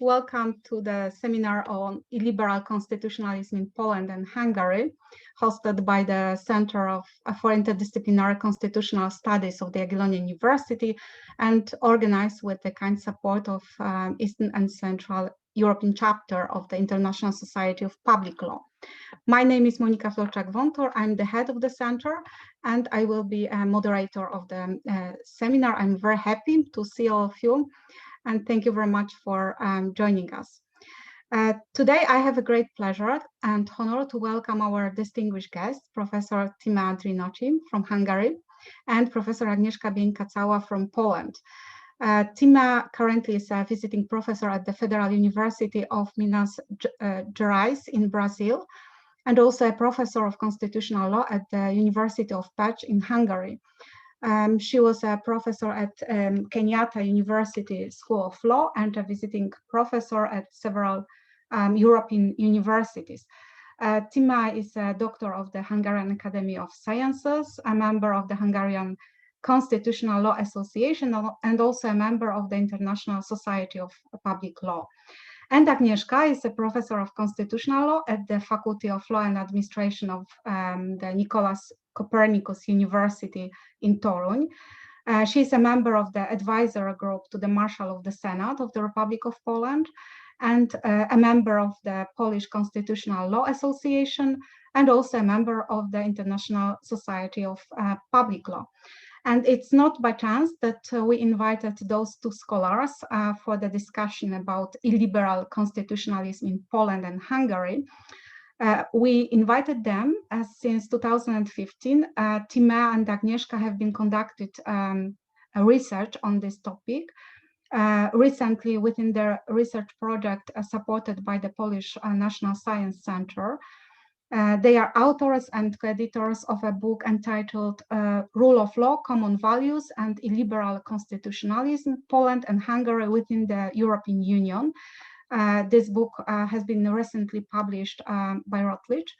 Welcome to the seminar on Illiberal Constitutionalism in Poland and Hungary, hosted by the Center for Interdisciplinary Constitutional Studies of the Jagiellonian University and organized with the kind support of Eastern and Central European chapter of the International Society of Public Law. My name is Monika Florczak-Wontor. I'm the head of the center and I will be a moderator of the seminar. I'm very happy to see all of you. And thank you very much for joining us. Today, I have a great pleasure and honor to welcome our distinguished guests, Professor Timea Drinoczi from Hungary and Professor Agnieszka Bień-Kacała from Poland. Timea currently is a visiting professor at the Federal University of Minas Gerais in Brazil, and also a professor of constitutional law at the University of Pécs in Hungary. She was a professor at Kenyatta University School of Law and a visiting professor at several European universities. Timea is a doctor of the Hungarian Academy of Sciences, a member of the Hungarian Constitutional Law Association, and also a member of the International Society of Public Law. And Agnieszka is a professor of constitutional law at the Faculty of Law and Administration of the Nicholas Copernicus University in Toruń. She is a member of the advisory group to the Marshal of the Senate of the Republic of Poland and a member of the Polish Constitutional Law Association and also a member of the International Society of Public Law. And it's not by chance that we invited those two scholars for the discussion about illiberal constitutionalism in Poland and Hungary. We invited them as since 2015, Timea and Agnieszka have been conducted research on this topic. Recently, within their research project supported by the Polish National Science Center, they are authors and co-editors of a book entitled Rule of Law, Common Values and Illiberal Constitutionalism, Poland and Hungary within the European Union. This book has been recently published by Routledge.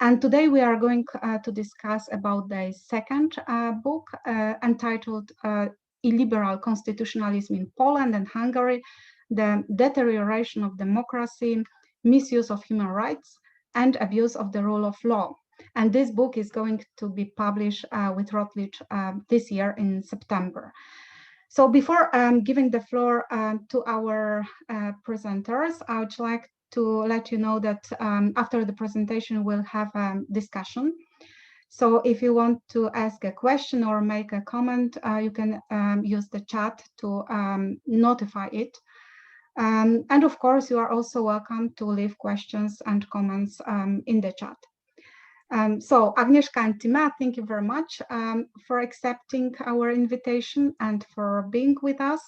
And today we are going to discuss about the second book entitled Illiberal Constitutionalism in Poland and Hungary, the Deterioration of Democracy, Misuse of Human Rights, and Abuse of the Rule of Law. And this book is going to be published with Routledge this year in September. So before giving the floor to our presenters, I would like to let you know that after the presentation, we'll have a discussion. So if you want to ask a question or make a comment, you can use the chat to notify it. And of course, you are also welcome to leave questions and comments in the chat. So Agnieszka and Timea, thank you very much for accepting our invitation and for being with us.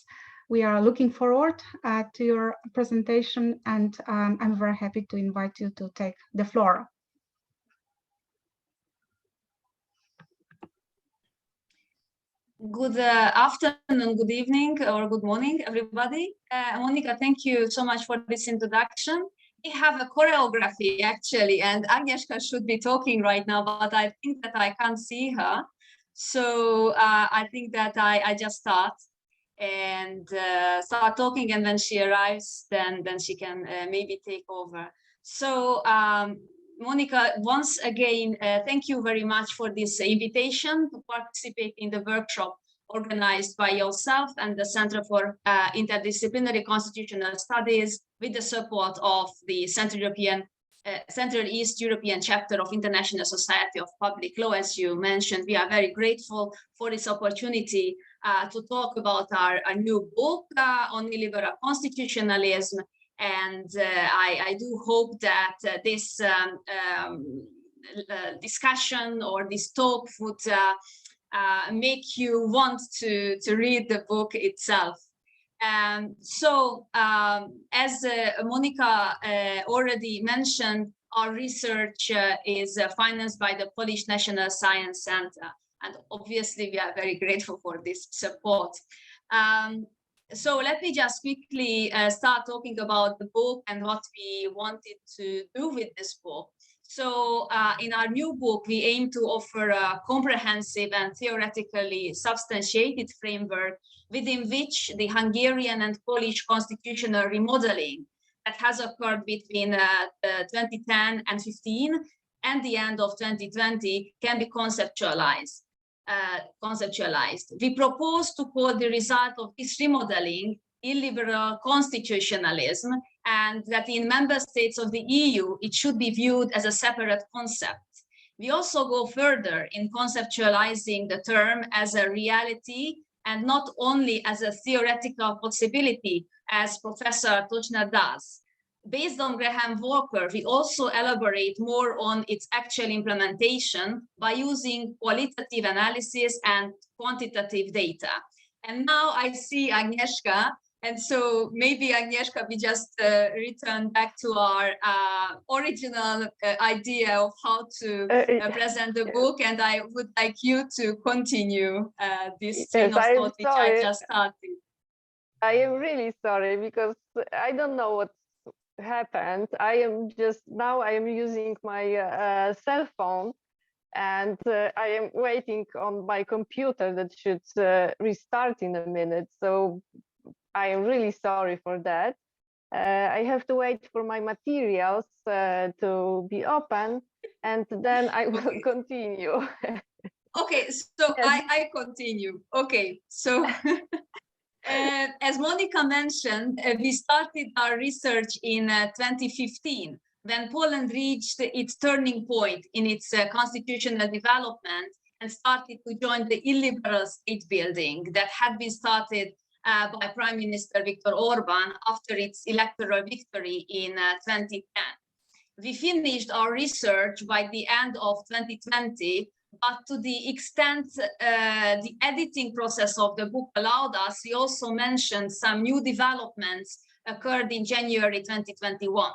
We are looking forward to your presentation, and I'm very happy to invite you to take the floor. Good afternoon, good evening, or good morning, everybody. Monika, thank you so much for this introduction. We have a choreography, actually, and Agnieszka should be talking right now, but I think that I can't see her. So I think that I just start talking, and when she arrives, then she can maybe take over. So Monika, once again, thank you very much for this invitation to participate in the workshop organized by yourself and the Center for Interdisciplinary Constitutional Studies with the support of the Central East European chapter of International Society of Public Law. As you mentioned, we are very grateful for this opportunity to talk about our new book on illiberal constitutionalism. And I do hope that this discussion or this talk would make you want to read the book itself. As Monika already mentioned, our research is financed by the Polish National Science Center. And obviously, we are very grateful for this support. So let me just quickly start talking about the book and what we wanted to do with this book. So in our new book, we aim to offer a comprehensive and theoretically substantiated framework within which the Hungarian and Polish constitutional remodeling that has occurred between 2010 and 15 and the end of 2020 can be conceptualized. We propose to call the result of this remodeling illiberal constitutionalism, and that in member states of the EU, it should be viewed as a separate concept. We also go further in conceptualizing the term as a reality and not only as a theoretical possibility, as Professor Tochner does. Based on Graham Walker, we also elaborate more on its actual implementation by using qualitative analysis and quantitative data. And now I see Agnieszka, and so maybe Agnieszka, we just return back to our original idea of how to present the book, and I would like you to continue this train of thought which I just started. I am really sorry because I don't know what happened. I am using my cell phone, and I am waiting on my computer that should restart in a minute. So I am really sorry for that. I have to wait for my materials to be open, and then I will continue. Okay, so yes. I continue. Okay, so as Monica mentioned, we started our research in 2015, when Poland reached its turning point in its constitutional development and started to join the illiberal state building that had been started by Prime Minister Viktor Orban after its electoral victory in 2010. We finished our research by the end of 2020, but to the extent the editing process of the book allowed us, we also mentioned some new developments occurred in January 2021.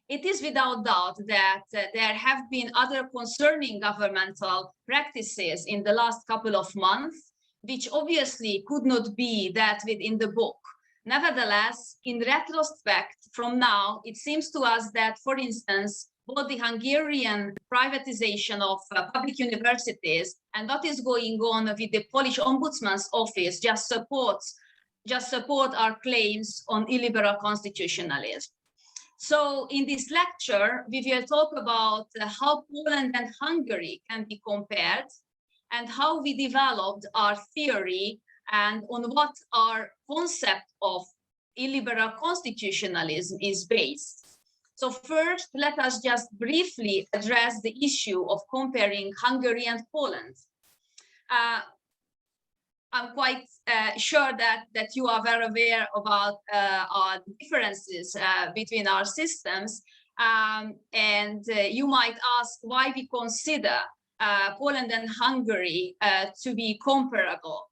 It is without doubt that there have been other concerning governmental practices in the last couple of months, which obviously could not be dealt with in the book. Nevertheless, in retrospect, from now, it seems to us that, for instance, both the Hungarian privatization of public universities and what is going on with the Polish Ombudsman's office just support our claims on illiberal constitutionalism. So in this lecture, we will talk about how Poland and Hungary can be compared and how we developed our theory and on what our concept of illiberal constitutionalism is based. So first, let us just briefly address the issue of comparing Hungary and Poland. I'm quite sure that you are very aware about our differences between our systems, and you might ask why we consider Poland and Hungary to be comparable,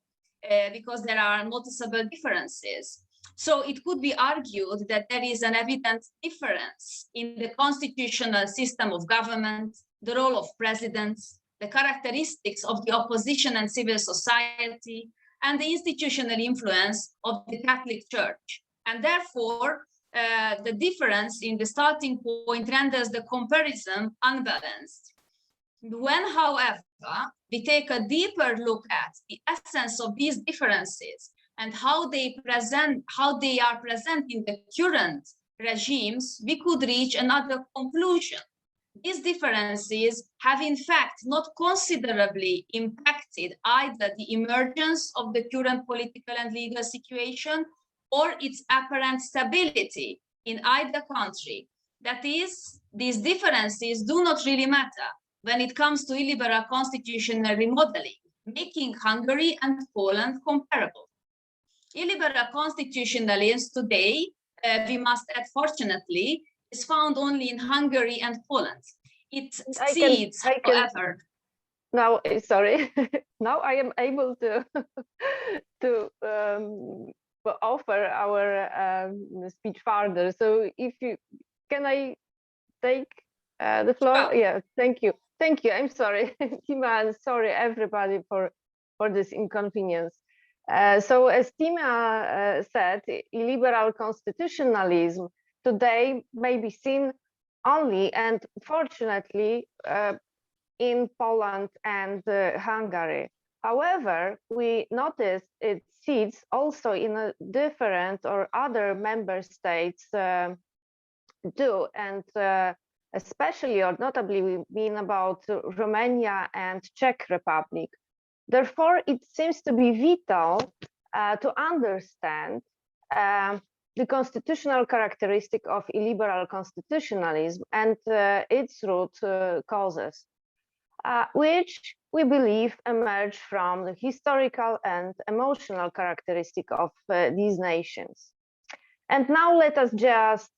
because there are noticeable differences. So it could be argued that there is an evident difference in the constitutional system of government, the role of presidents, the characteristics of the opposition and civil society, and the institutional influence of the Catholic Church. And therefore, the difference in the starting point renders the comparison unbalanced. When, however, we take a deeper look at the essence of these differences and how they are present in the current regimes, we could reach another conclusion. These differences have in fact not considerably impacted either the emergence of the current political and legal situation or its apparent stability in either country. That is, these differences do not really matter when it comes to illiberal constitutional remodeling, making Hungary and Poland comparable. Illiberal constitutionalism today, we must add fortunately, is found only in Hungary and Poland. It seeds, however. Now, sorry, now I am able to offer our speech further. So if you, can I take the floor? Sure. Yeah, thank you. Thank you. I'm sorry, Timea, and sorry everybody for this inconvenience. So as Timea said, illiberal constitutionalism today may be seen only and fortunately in Poland and Hungary. However, we noticed its succeeds also in a different or other member states do, and especially or notably we mean about Romania and Czech Republic. Therefore, it seems to be vital to understand the constitutional characteristic of illiberal constitutionalism and its root causes, which we believe emerge from the historical and emotional characteristic of these nations. And now let us just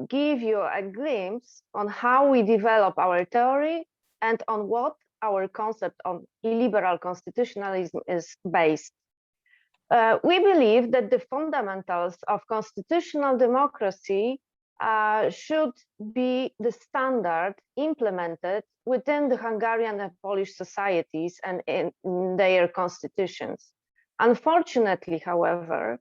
give you a glimpse on how we develop our theory and on what our concept of illiberal constitutionalism is based. We believe that the fundamentals of constitutional democracy should be the standard implemented within the Hungarian and Polish societies and in their constitutions. Unfortunately, however,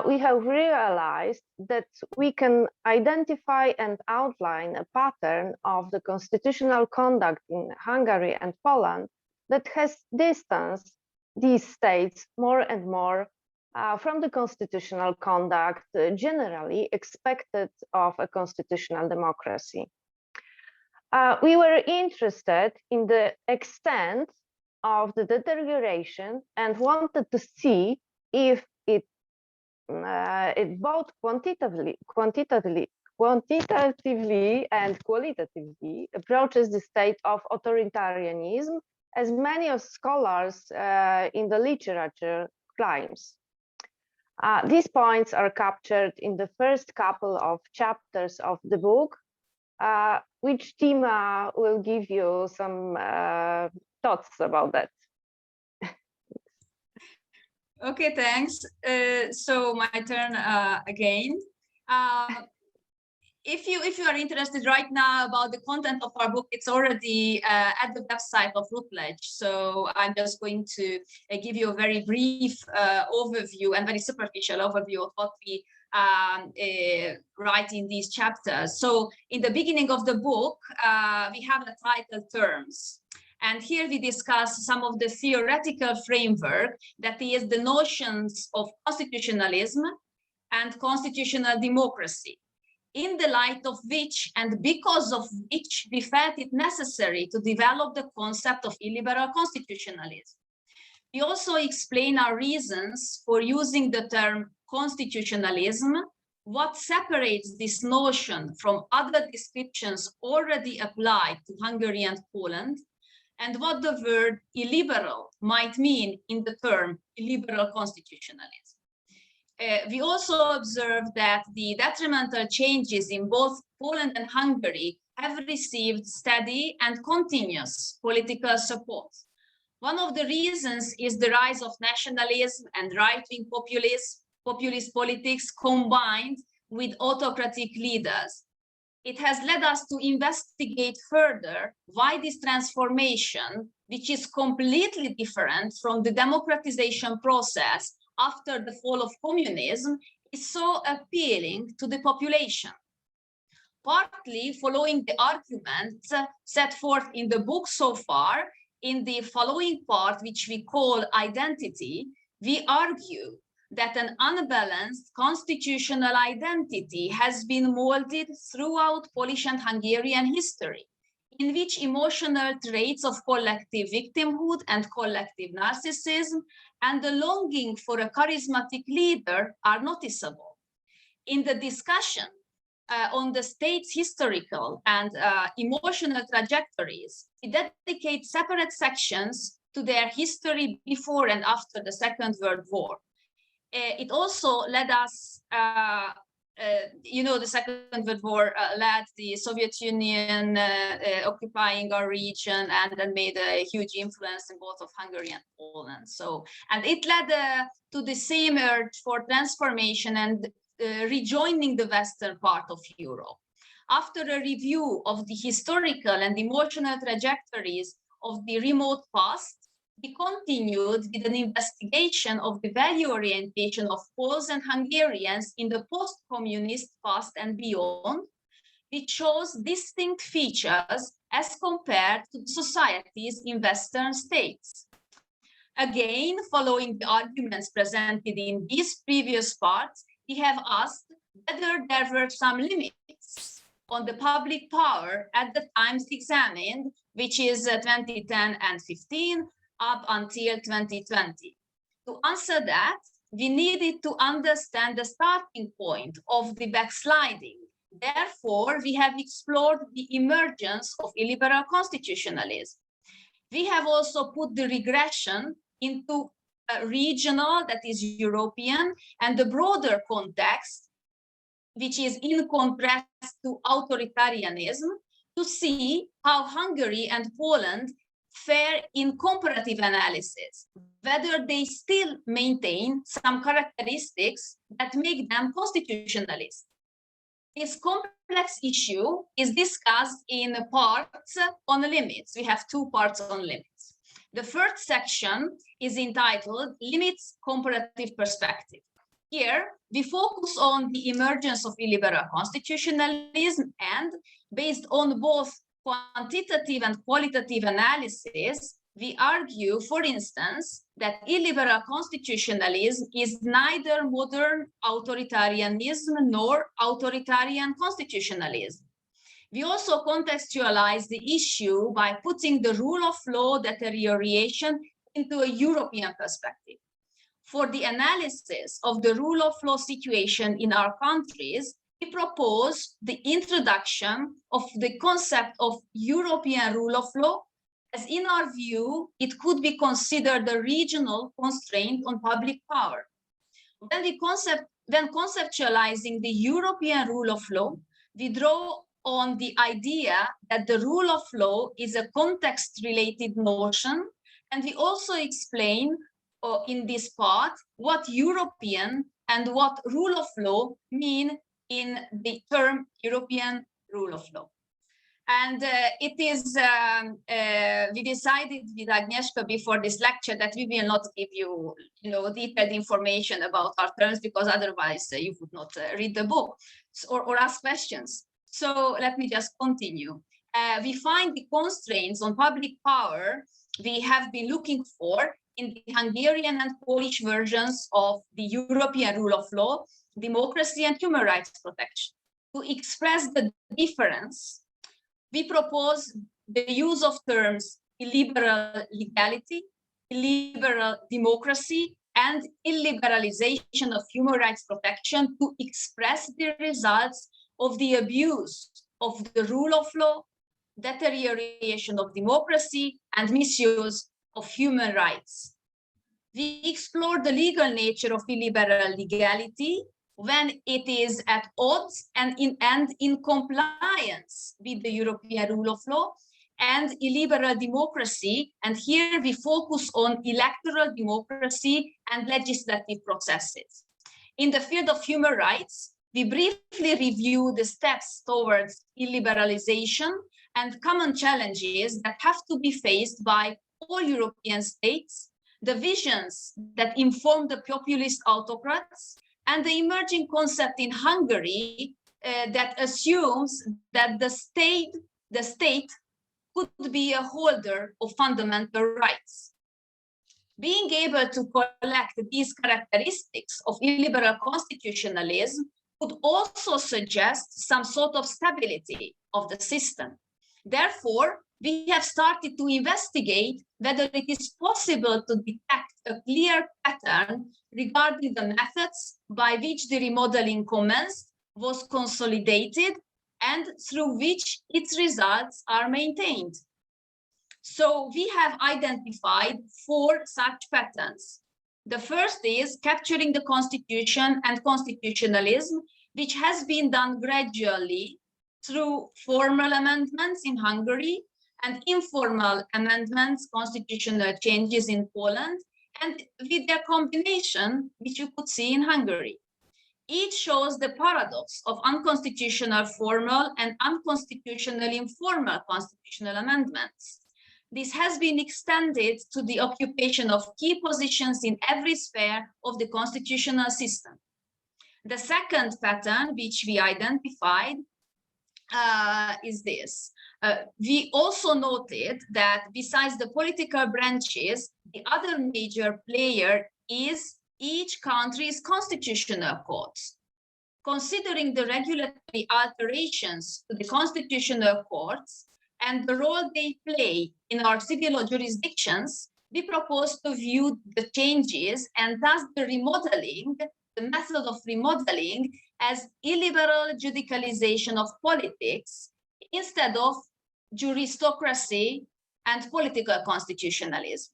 we have realized that we can identify and outline a pattern of the constitutional conduct in Hungary and Poland that has distanced these states more and more from the constitutional conduct generally expected of a constitutional democracy. We were interested in the extent of the deterioration and wanted to see if it both quantitatively and qualitatively approaches the state of authoritarianism, as many of scholars in the literature claims. These points are captured in the first couple of chapters of the book, which Timea will give you some thoughts about that. Okay, thanks. So my turn again. If you are interested right now about the content of our book, it's already at the website of Routledge. So I'm just going to give you a very brief overview and very superficial overview of what we write in these chapters. So in the beginning of the book, we have the title terms. And here we discuss some of the theoretical framework that is the notions of constitutionalism and constitutional democracy, in the light of which and because of which we felt it necessary to develop the concept of illiberal constitutionalism. We also explain our reasons for using the term constitutionalism, what separates this notion from other descriptions already applied to Hungary and Poland, and what the word illiberal might mean in the term illiberal constitutionalism. We also observe that the detrimental changes in both Poland and Hungary have received steady and continuous political support. One of the reasons is the rise of nationalism and right-wing populist politics combined with autocratic leaders. It has led us to investigate further why this transformation, which is completely different from the democratization process after the fall of communism, is so appealing to the population. Partly following the arguments set forth in the book so far, in the following part, which we call identity, we argue that an unbalanced constitutional identity has been molded throughout Polish and Hungarian history, in which emotional traits of collective victimhood and collective narcissism and the longing for a charismatic leader are noticeable. In the discussion on the state's historical and emotional trajectories, we dedicate separate sections to their history before and after the Second World War. It also led us, the Second World War led the Soviet Union occupying our region and then made a huge influence in both of Hungary and Poland. So, and it led to the same urge for transformation and rejoining the western part of Europe. After a review of the historical and emotional trajectories of the remote past, we continued with an investigation of the value orientation of Poles and Hungarians in the post-communist past and beyond, which shows distinct features as compared to societies in Western states. Again, following the arguments presented in these previous parts, we have asked whether there were some limits on the public power at the times examined, which is 2010 and 15 up until 2020. To answer that, we needed to understand the starting point of the backsliding. Therefore, we have explored the emergence of illiberal constitutionalism. We have also put the regression into a regional, that is European, and the broader context, which is in contrast to authoritarianism, to see how Hungary and Poland fare in comparative analysis, whether they still maintain some characteristics that make them constitutionalist. This complex issue is discussed in parts on limits. We have 2 parts on limits. The first section is entitled Limits Comparative Perspective. Here, we focus on the emergence of illiberal constitutionalism and, based on both quantitative and qualitative analysis, we argue, for instance, that illiberal constitutionalism is neither modern authoritarianism nor authoritarian constitutionalism. We also contextualize the issue by putting the rule of law deterioration into a European perspective. For the analysis of the rule of law situation in our countries, we propose the introduction of the concept of European rule of law, as in our view, it could be considered a regional constraint on public power. When conceptualizing the European rule of law, we draw on the idea that the rule of law is a context-related notion, and we also explain in this part what European and what rule of law mean in the term European rule of law. And it is, we decided with Agnieszka before this lecture that we will not give you, detailed information about our terms, because otherwise you would not read the book or ask questions. So let me just continue. We find the constraints on public power we have been looking for in the Hungarian and Polish versions of the European rule of law, democracy and human rights protection. To express the difference, we propose the use of terms illiberal legality, illiberal democracy, and illiberalization of human rights protection to express the results of the abuse of the rule of law, deterioration of democracy, and misuse of human rights. We explore the legal nature of illiberal legality when it is at odds and in compliance with the European rule of law, and illiberal democracy, and here we focus on electoral democracy and legislative processes. In the field of human rights, we briefly review the steps towards illiberalization and common challenges that have to be faced by all European states, the visions that inform the populist autocrats, and the emerging concept in Hungary that assumes that the state could be a holder of fundamental rights. Being able to collect these characteristics of illiberal constitutionalism could also suggest some sort of stability of the system. Therefore, we have started to investigate whether it is possible to detect a clear pattern regarding the methods by which the remodeling commenced, was consolidated, and through which its results are maintained. So we have identified 4 such patterns. The first is capturing the constitution and constitutionalism, which has been done gradually through formal amendments in Hungary and informal amendments, constitutional changes in Poland, and with their combination, which you could see in Hungary. Each shows the paradox of unconstitutional formal and unconstitutional informal constitutional amendments. This has been extended to the occupation of key positions in every sphere of the constitutional system. The second pattern, which we identified, is this. We also noted that besides the political branches, The other major player is each country's constitutional courts. Considering the regulatory alterations to the constitutional courts and the role they play in our civil jurisdictions, we propose to view the changes and thus the remodeling, the method of remodeling, as illiberal judicialization of politics instead of juristocracy and political constitutionalism.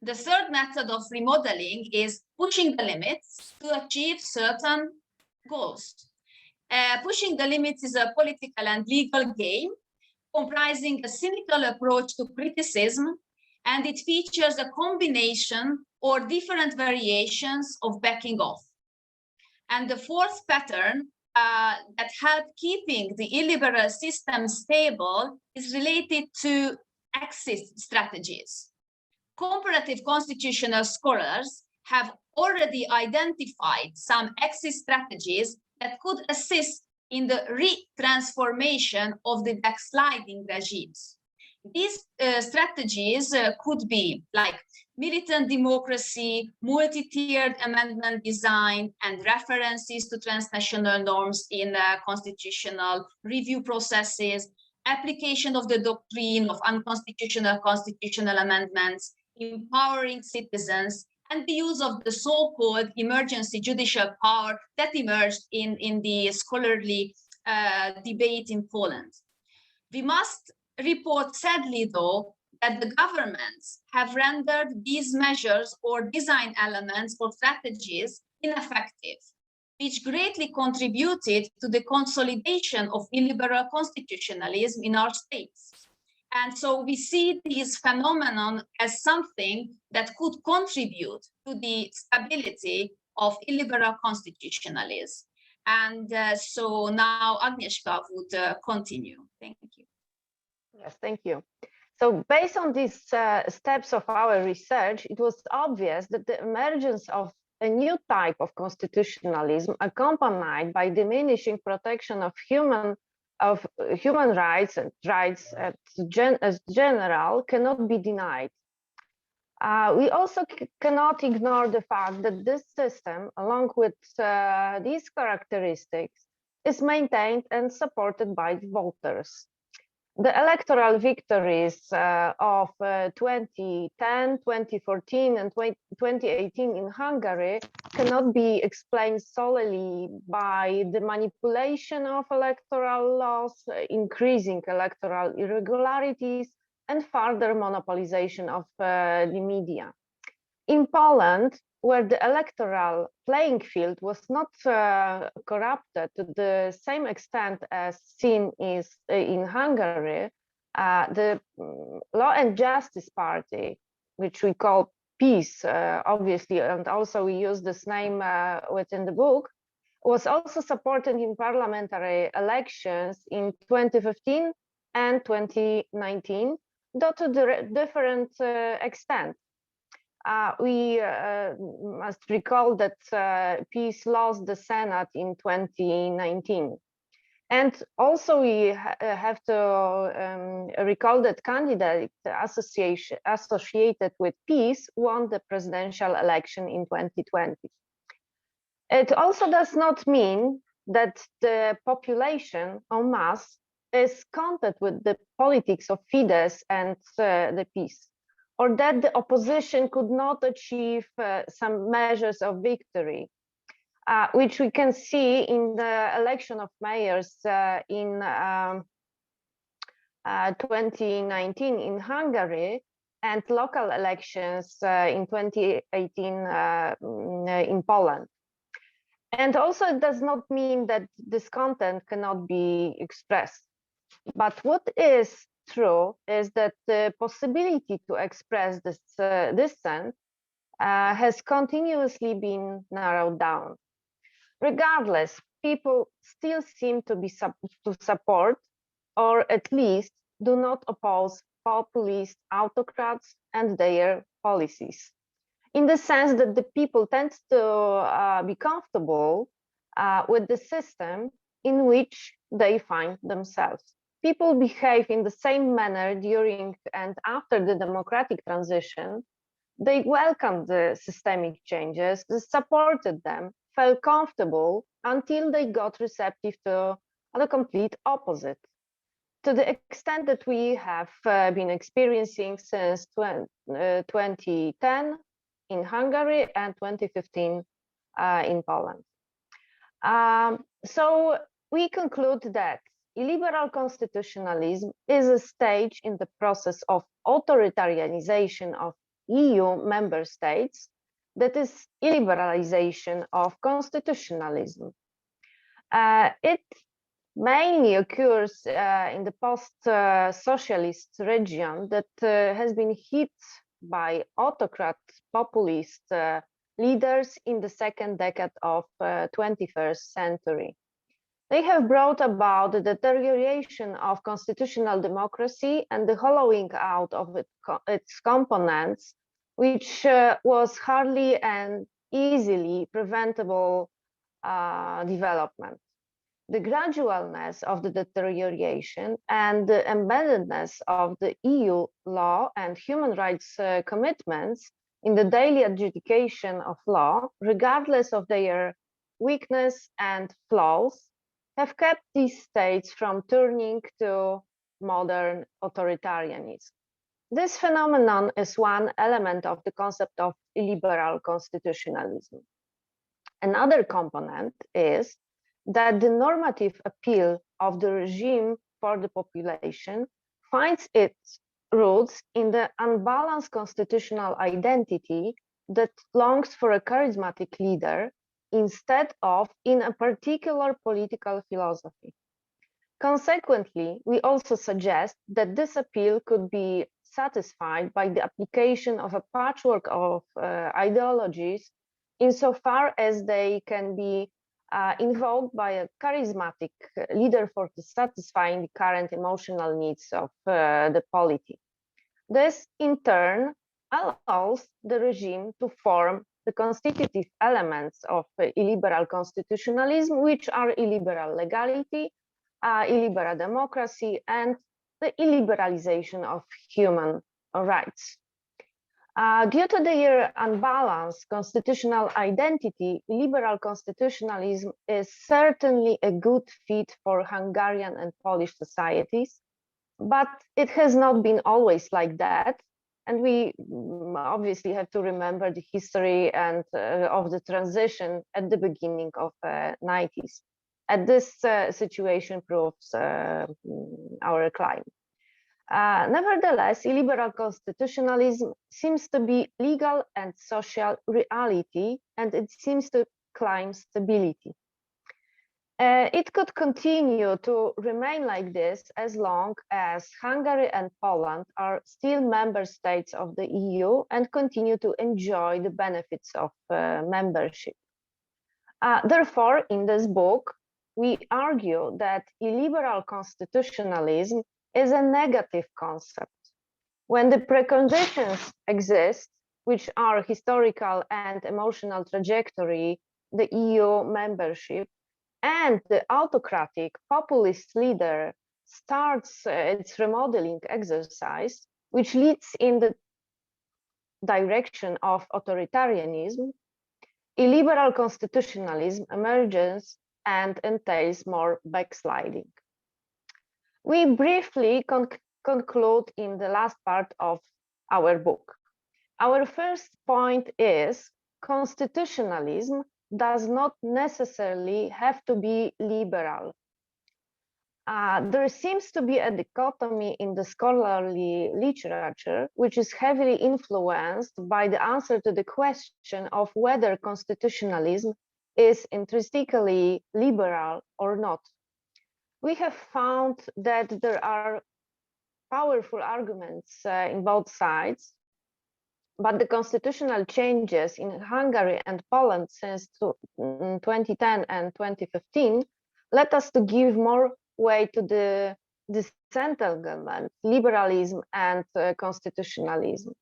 The third method of remodeling is pushing the limits to achieve certain goals. Pushing the limits is a political and legal game comprising a cynical approach to criticism, and it features a combination or different variations of backing off. And the fourth pattern that helps keeping the illiberal system stable is related to exit strategies. Comparative constitutional scholars have already identified some exit strategies that could assist in the retransformation of the backsliding regimes. These strategies could be like militant democracy, multi-tiered amendment design, and references to transnational norms in constitutional review processes, application of the doctrine of unconstitutional constitutional amendments, empowering citizens, and the use of the so-called emergency judicial power that emerged in the scholarly debate in Poland. We must report sadly, though, that the governments have rendered these measures or design elements or strategies ineffective, which greatly contributed to the consolidation of illiberal constitutionalism in our states. And so we see this phenomenon as something that could contribute to the stability of illiberal constitutionalism. And so now Agnieszka would continue. Thank you. Yes, thank you. So based on these steps of our research, it was obvious that the emergence of a new type of constitutionalism accompanied by diminishing protection of human rights and rights as general cannot be denied. We also cannot ignore the fact that this system, along with these characteristics, is maintained and supported by the voters. The electoral victories of 2010, 2014, and 2018 in Hungary cannot be explained solely by the manipulation of electoral laws, increasing electoral irregularities, and further monopolization of the media. In Poland, where the electoral playing field was not corrupted to the same extent as seen in Hungary, the Law and Justice Party, which we call PiS, obviously, and also we use this name within the book, was also supported in parliamentary elections in 2015 and 2019, though to the different extent. We must recall that PiS lost the Senate in 2019. And also we have to recall that candidates associated with PiS won the presidential election in 2020. It also does not mean that the population en masse is content with the politics of Fidesz and the PiS, or that the opposition could not achieve some measures of victory, which we can see in the election of mayors in 2019 in Hungary and local elections in 2018 in Poland. And also it does not mean that this content cannot be expressed. But what is true is that the possibility to express this dissent has continuously been narrowed down. Regardless, people still seem to be to support, or at least do not oppose, populist autocrats and their policies, in the sense that the people tend to be comfortable with the system in which they find themselves. People behave in the same manner during and after the democratic transition They welcomed the systemic changes, they supported them, felt comfortable until they got receptive to the complete opposite. To the extent that we have been experiencing since 2010 in Hungary and 2015 in Poland. So we conclude that illiberal constitutionalism is a stage in the process of authoritarianization of EU member states that is illiberalization of constitutionalism. It mainly occurs in the post-socialist region that has been hit by autocrat populist leaders in the second decade of 21st century. They have brought about the deterioration of constitutional democracy and the hollowing out of its components, which was hardly an easily preventable development. The gradualness of the deterioration and the embeddedness of the EU law and human rights commitments in the daily adjudication of law, regardless of their weakness and flaws, have kept these states from turning to modern authoritarianism. This phenomenon is one element of the concept of illiberal constitutionalism. Another component is that the normative appeal of the regime for the population finds its roots in the unbalanced constitutional identity that longs for a charismatic leader instead of in a particular political philosophy. Consequently, we also suggest that this appeal could be satisfied by the application of a patchwork of ideologies insofar as they can be invoked by a charismatic leader for satisfying the current emotional needs of the polity. This, in turn, allows the regime to form the constitutive elements of illiberal constitutionalism, which are illiberal legality, illiberal democracy, and the illiberalization of human rights. Due to their unbalanced constitutional identity, illiberal constitutionalism is certainly a good fit for Hungarian and Polish societies, but it has not been always like that. And we obviously have to remember the history and of the transition at the beginning of the 90s. And this situation proves our claim. Nevertheless, illiberal constitutionalism seems to be legal and social reality, and it seems to claim stability. It could continue to remain like this as long as Hungary and Poland are still member states of the EU and continue to enjoy the benefits of membership. Therefore, in this book, we argue that illiberal constitutionalism is a negative concept. When the preconditions exist, which are historical and emotional trajectory, the EU membership, and the autocratic populist leader starts its remodeling exercise, which leads in the direction of authoritarianism, illiberal constitutionalism emerges and entails more backsliding. We briefly conclude in the last part of our book. Our first point is constitutionalism does not necessarily have to be liberal. There seems to be a dichotomy in the scholarly literature, which is heavily influenced by the answer to the question of whether constitutionalism is intrinsically liberal or not. We have found that there are powerful arguments in both sides, but the constitutional changes in Hungary and Poland since 2010 and 2015 led us to give more weight to the disentanglement, liberalism and constitutionalism.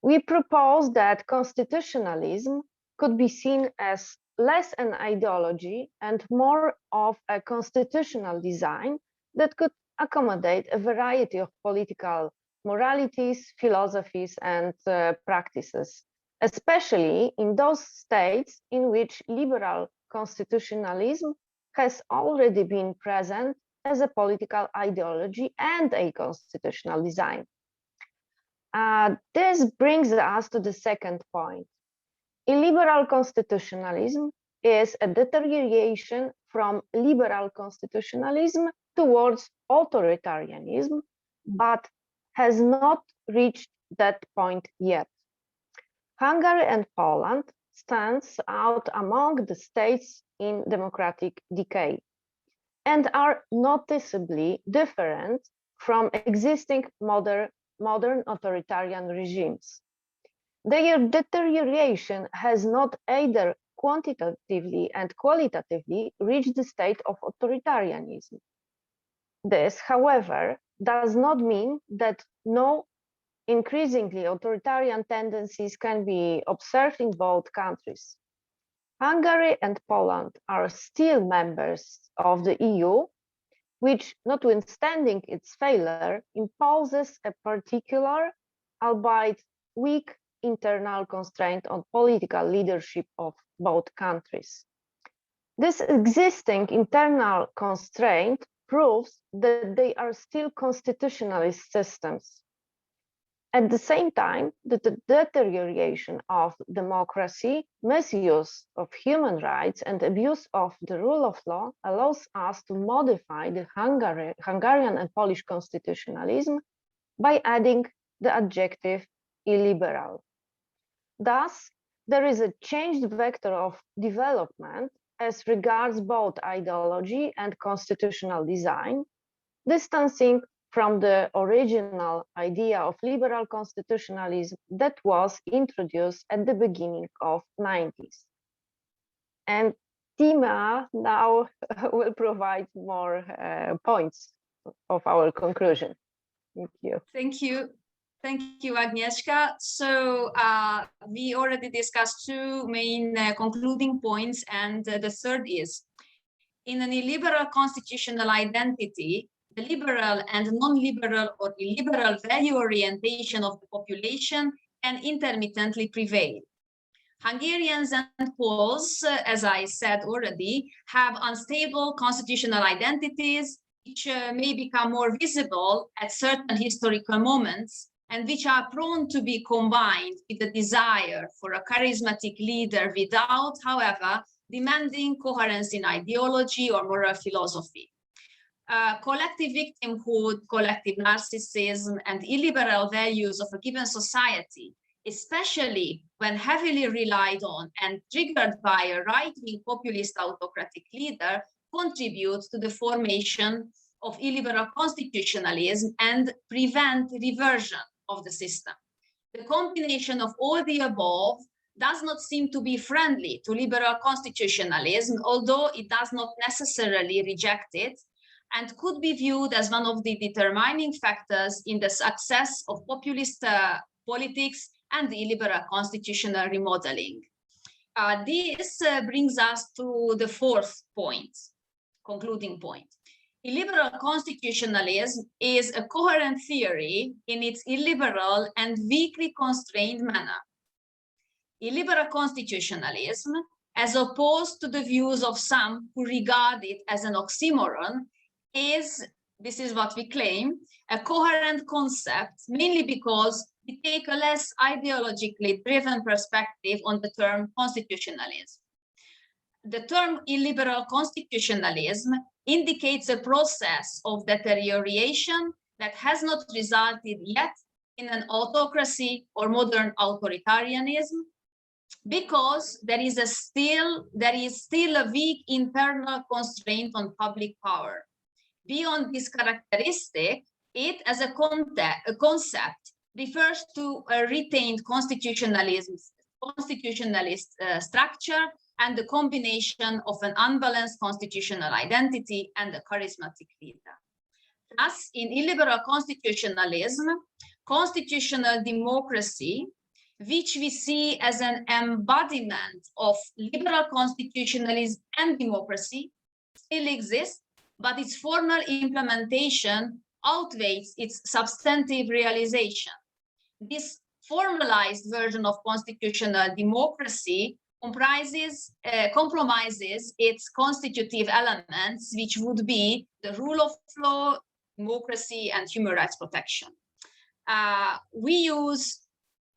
We propose that constitutionalism could be seen as less an ideology and more of a constitutional design that could accommodate a variety of political moralities, philosophies, and practices, especially in those states in which liberal constitutionalism has already been present as a political ideology and a constitutional design. This brings us to the second point. Illiberal constitutionalism is a deterioration from liberal constitutionalism towards authoritarianism, but has not reached that point yet. Hungary and Poland stands out among the states in democratic decay and are noticeably different from existing modern authoritarian regimes. Their deterioration has not either quantitatively and qualitatively reached the state of authoritarianism. This, however, does not mean that no increasingly authoritarian tendencies can be observed in both countries. Hungary and Poland are still members of the EU, which, notwithstanding its failure, imposes a particular, albeit weak, internal constraint on political leadership of both countries. This existing internal constraint proves that they are still constitutionalist systems. At the same time, the deterioration of democracy, misuse of human rights, and abuse of the rule of law allows us to modify the Hungarian and Polish constitutionalism by adding the adjective illiberal. Thus, there is a changed vector of development as regards both ideology and constitutional design, distancing from the original idea of liberal constitutionalism that was introduced at the beginning of the 90s. And Timea now will provide more points of our conclusion. Thank you. Thank you. Thank you, Agnieszka. So we already discussed two main concluding points, and the third is, in an illiberal constitutional identity, the liberal and non-liberal or illiberal value orientation of the population can intermittently prevail. Hungarians and Poles, as I said already, have unstable constitutional identities, which may become more visible at certain historical moments, and which are prone to be combined with the desire for a charismatic leader without, however, demanding coherence in ideology or moral philosophy. Collective victimhood, collective narcissism, and illiberal values of a given society, especially when heavily relied on and triggered by a right-wing populist autocratic leader, contribute to the formation of illiberal constitutionalism and prevent reversion of the system. The combination of all the above does not seem to be friendly to liberal constitutionalism, although it does not necessarily reject it, and could be viewed as one of the determining factors in the success of populist politics and the illiberal constitutional remodeling. This brings us to the fourth point, concluding point. Illiberal constitutionalism is a coherent theory in its illiberal and weakly constrained manner. Illiberal constitutionalism, as opposed to the views of some who regard it as an oxymoron, this is what we claim, a coherent concept, mainly because we take a less ideologically driven perspective on the term constitutionalism. The term illiberal constitutionalism indicates a process of deterioration that has not resulted yet in an autocracy or modern authoritarianism, because there is still a weak internal constraint on public power. Beyond this characteristic, it as a concept refers to a retained constitutionalist structure and the combination of an unbalanced constitutional identity and a charismatic leader. Thus, in illiberal constitutionalism, constitutional democracy, which we see as an embodiment of liberal constitutionalism and democracy, still exists, but its formal implementation outweighs its substantive realization. This formalized version of constitutional democracy compromises its constitutive elements, which would be the rule of law, democracy, and human rights protection. We use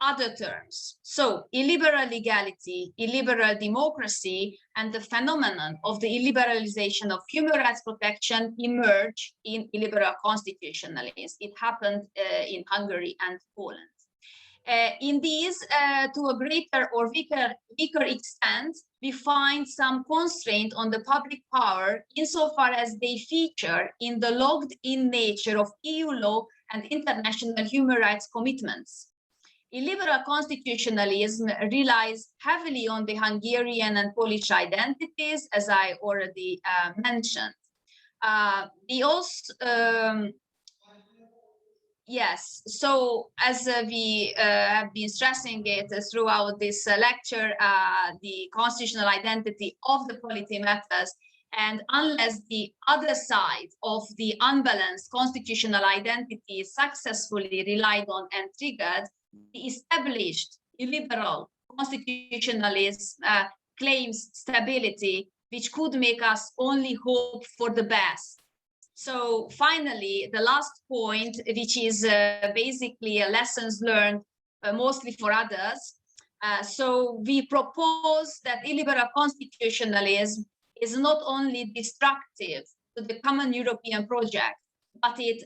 other terms. So illiberal legality, illiberal democracy, and the phenomenon of the illiberalization of human rights protection emerge in illiberal constitutionalism. It happened in Hungary and Poland. In these, to a greater or weaker extent, we find some constraint on the public power insofar as they feature in the logged-in nature of EU law and international human rights commitments. Illiberal constitutionalism relies heavily on the Hungarian and Polish identities, as I already mentioned. We also, yes, so as we have been stressing it throughout this lecture, the constitutional identity of the polity matters, and unless the other side of the unbalanced constitutional identity is successfully relied on and triggered, the established illiberal constitutionalism claims stability, which could make us only hope for the best. So finally, the last point, which is basically lessons learned mostly for others. So we propose that illiberal constitutionalism is not only destructive to the common European project, but it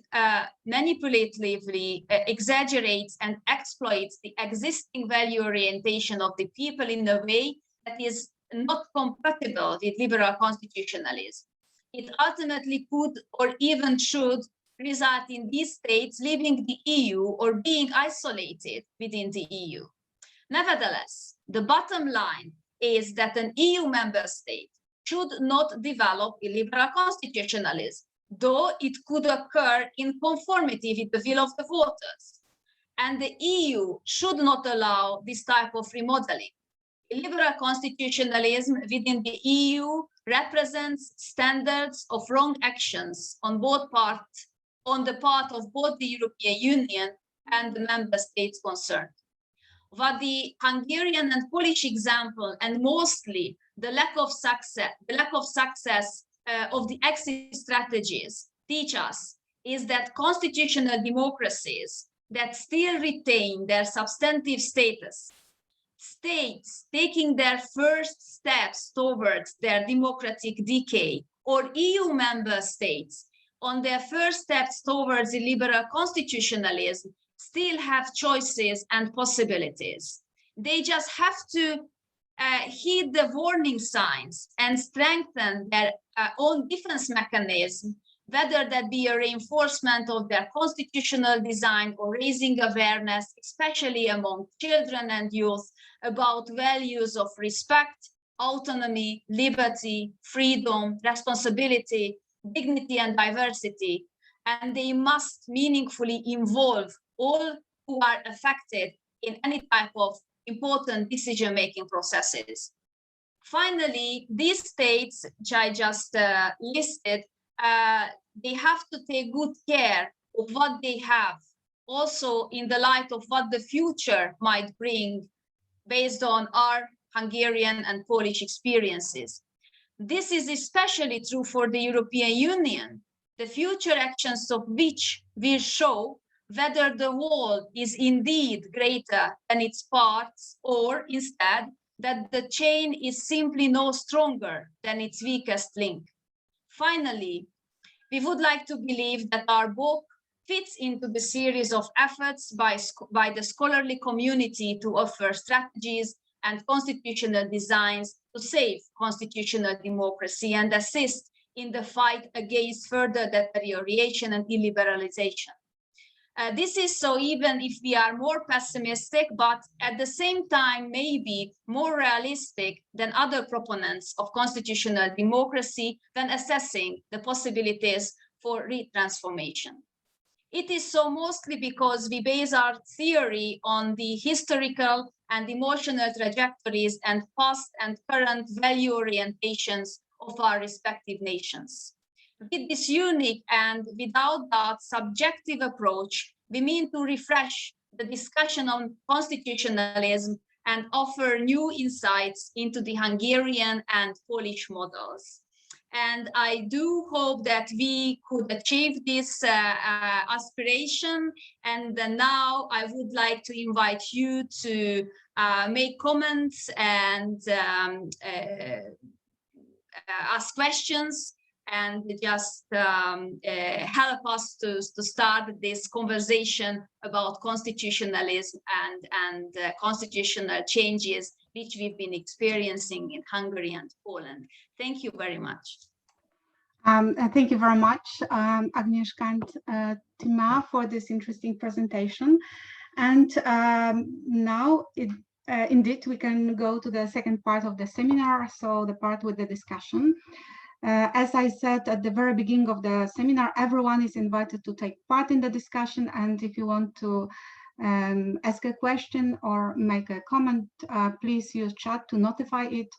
manipulatively exaggerates and exploits the existing value orientation of the people in a way that is not compatible with liberal constitutionalism. It ultimately could or even should result in these states leaving the EU or being isolated within the EU. Nevertheless, the bottom line is that an EU member state should not develop illiberal constitutionalism, though it could occur in conformity with the will of the voters. And the EU should not allow this type of remodeling. Illiberal constitutionalism within the EU represents standards of wrong actions on the part of both the European Union and the member states concerned. What the Hungarian and Polish example, and mostly the lack of success of the exit strategies teach us is that constitutional democracies that still retain their substantive status, states taking their first steps towards their democratic decay, or EU member states on their first steps towards illiberal constitutionalism still have choices and possibilities. They just have to heed the warning signs and strengthen their own defense mechanism, whether that be a reinforcement of their constitutional design or raising awareness, especially among children and youth, about values of respect, autonomy, liberty, freedom, responsibility, dignity, and diversity. And they must meaningfully involve all who are affected in any type of important decision-making processes. Finally, these states, which I just listed, they have to take good care of what they have, also in the light of what the future might bring based on our Hungarian and Polish experiences. This is especially true for the European Union, the future actions of which will show whether the whole is indeed greater than its parts, or instead that the chain is simply no stronger than its weakest link. Finally, we would like to believe that our book fits into the series of efforts by the scholarly community to offer strategies and constitutional designs to save constitutional democracy and assist in the fight against further deterioration and illiberalization. This is so even if we are more pessimistic, but at the same time maybe more realistic than other proponents of constitutional democracy when assessing the possibilities for retransformation. It is so mostly because we base our theory on the historical and emotional trajectories and past and current value orientations of our respective nations. with this unique and without doubt subjective approach, we mean to refresh the discussion on constitutionalism and offer new insights into the Hungarian and Polish models. And I do hope that we could achieve this aspiration. And now I would like to invite you to make comments and ask questions, and just help us to start this conversation about constitutionalism and constitutional changes which we've been experiencing in Hungary and Poland. Thank you very much. Thank you very much, Agnieszka and Timea, for this interesting presentation. And now, indeed, we can go to the second part of the seminar, so the part with the discussion. As I said at the very beginning of the seminar, everyone is invited to take part in the discussion, and if you want to ask a question or make a comment, please use chat to notify it,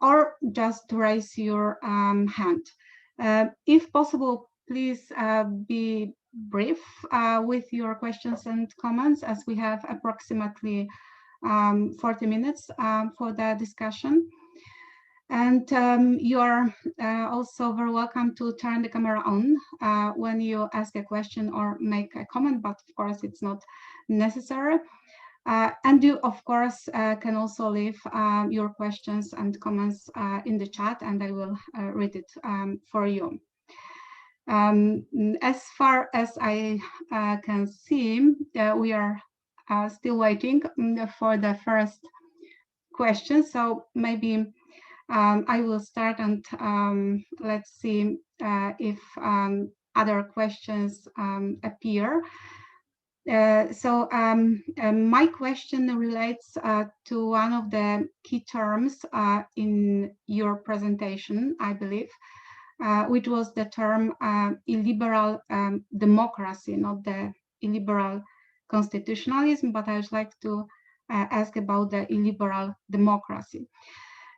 or just raise your hand. If possible, please be brief with your questions and comments, as we have approximately 40 minutes for the discussion. And you are also very welcome to turn the camera on when you ask a question or make a comment, but of course it's not necessary. And you, of course, can also leave your questions and comments in the chat, and I will read it for you. As far as I can see, we are still waiting for the first question, so maybe I will start, and let's see if other questions appear. My question relates to one of the key terms in your presentation, I believe, which was the term illiberal democracy, not the illiberal constitutionalism, but I would like to ask about the illiberal democracy.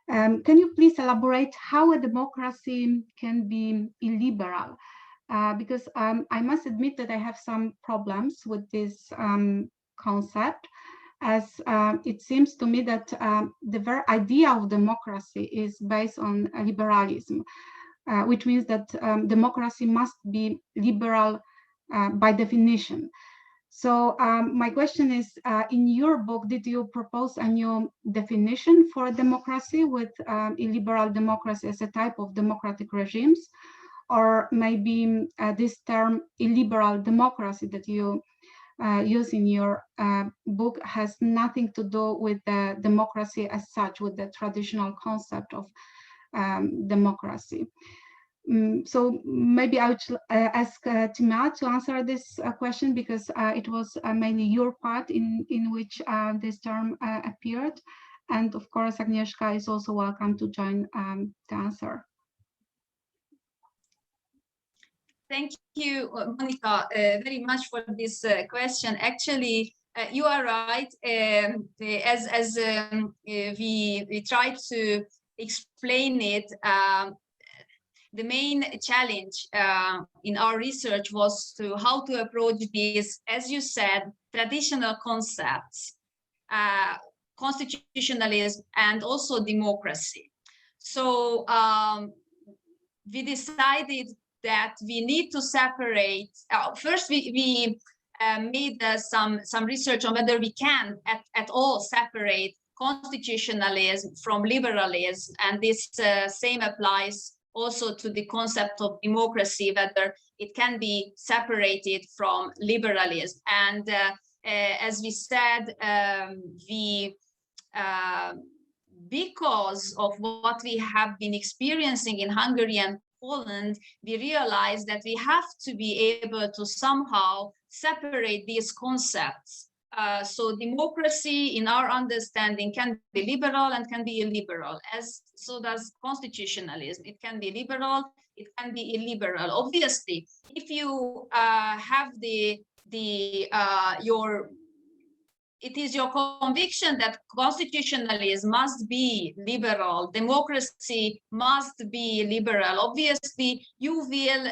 Can you please elaborate how a democracy can be illiberal? Because I must admit that I have some problems with this concept, as it seems to me that the very idea of democracy is based on liberalism, which means that democracy must be liberal by definition. So my question is, in your book, did you propose a new definition for democracy with illiberal democracy as a type of democratic regimes? Or maybe this term illiberal democracy that you use in your book has nothing to do with the democracy as such, with the traditional concept of democracy. So maybe I would ask Timea to answer this question, because it was mainly your part in which this term appeared. And of course, Agnieszka is also welcome to join the answer. Thank you, Monica, very much for this question. Actually, you are right. As we tried to explain it, the main challenge in our research was to how to approach these, as you said, traditional concepts, constitutionalism and also democracy. So we decided that we need to separate. First, we made some research on whether we can at all separate constitutionalism from liberalism, and this same applies also to the concept of democracy, whether it can be separated from liberalism. And as we said, because of what we have been experiencing in Hungary and Poland, we realized that we have to be able to somehow separate these concepts. So democracy, in our understanding, can be liberal and can be illiberal, as so does constitutionalism. It can be liberal, it can be illiberal. Obviously, if you have it is your conviction that constitutionalism must be liberal, democracy must be liberal. Obviously, you will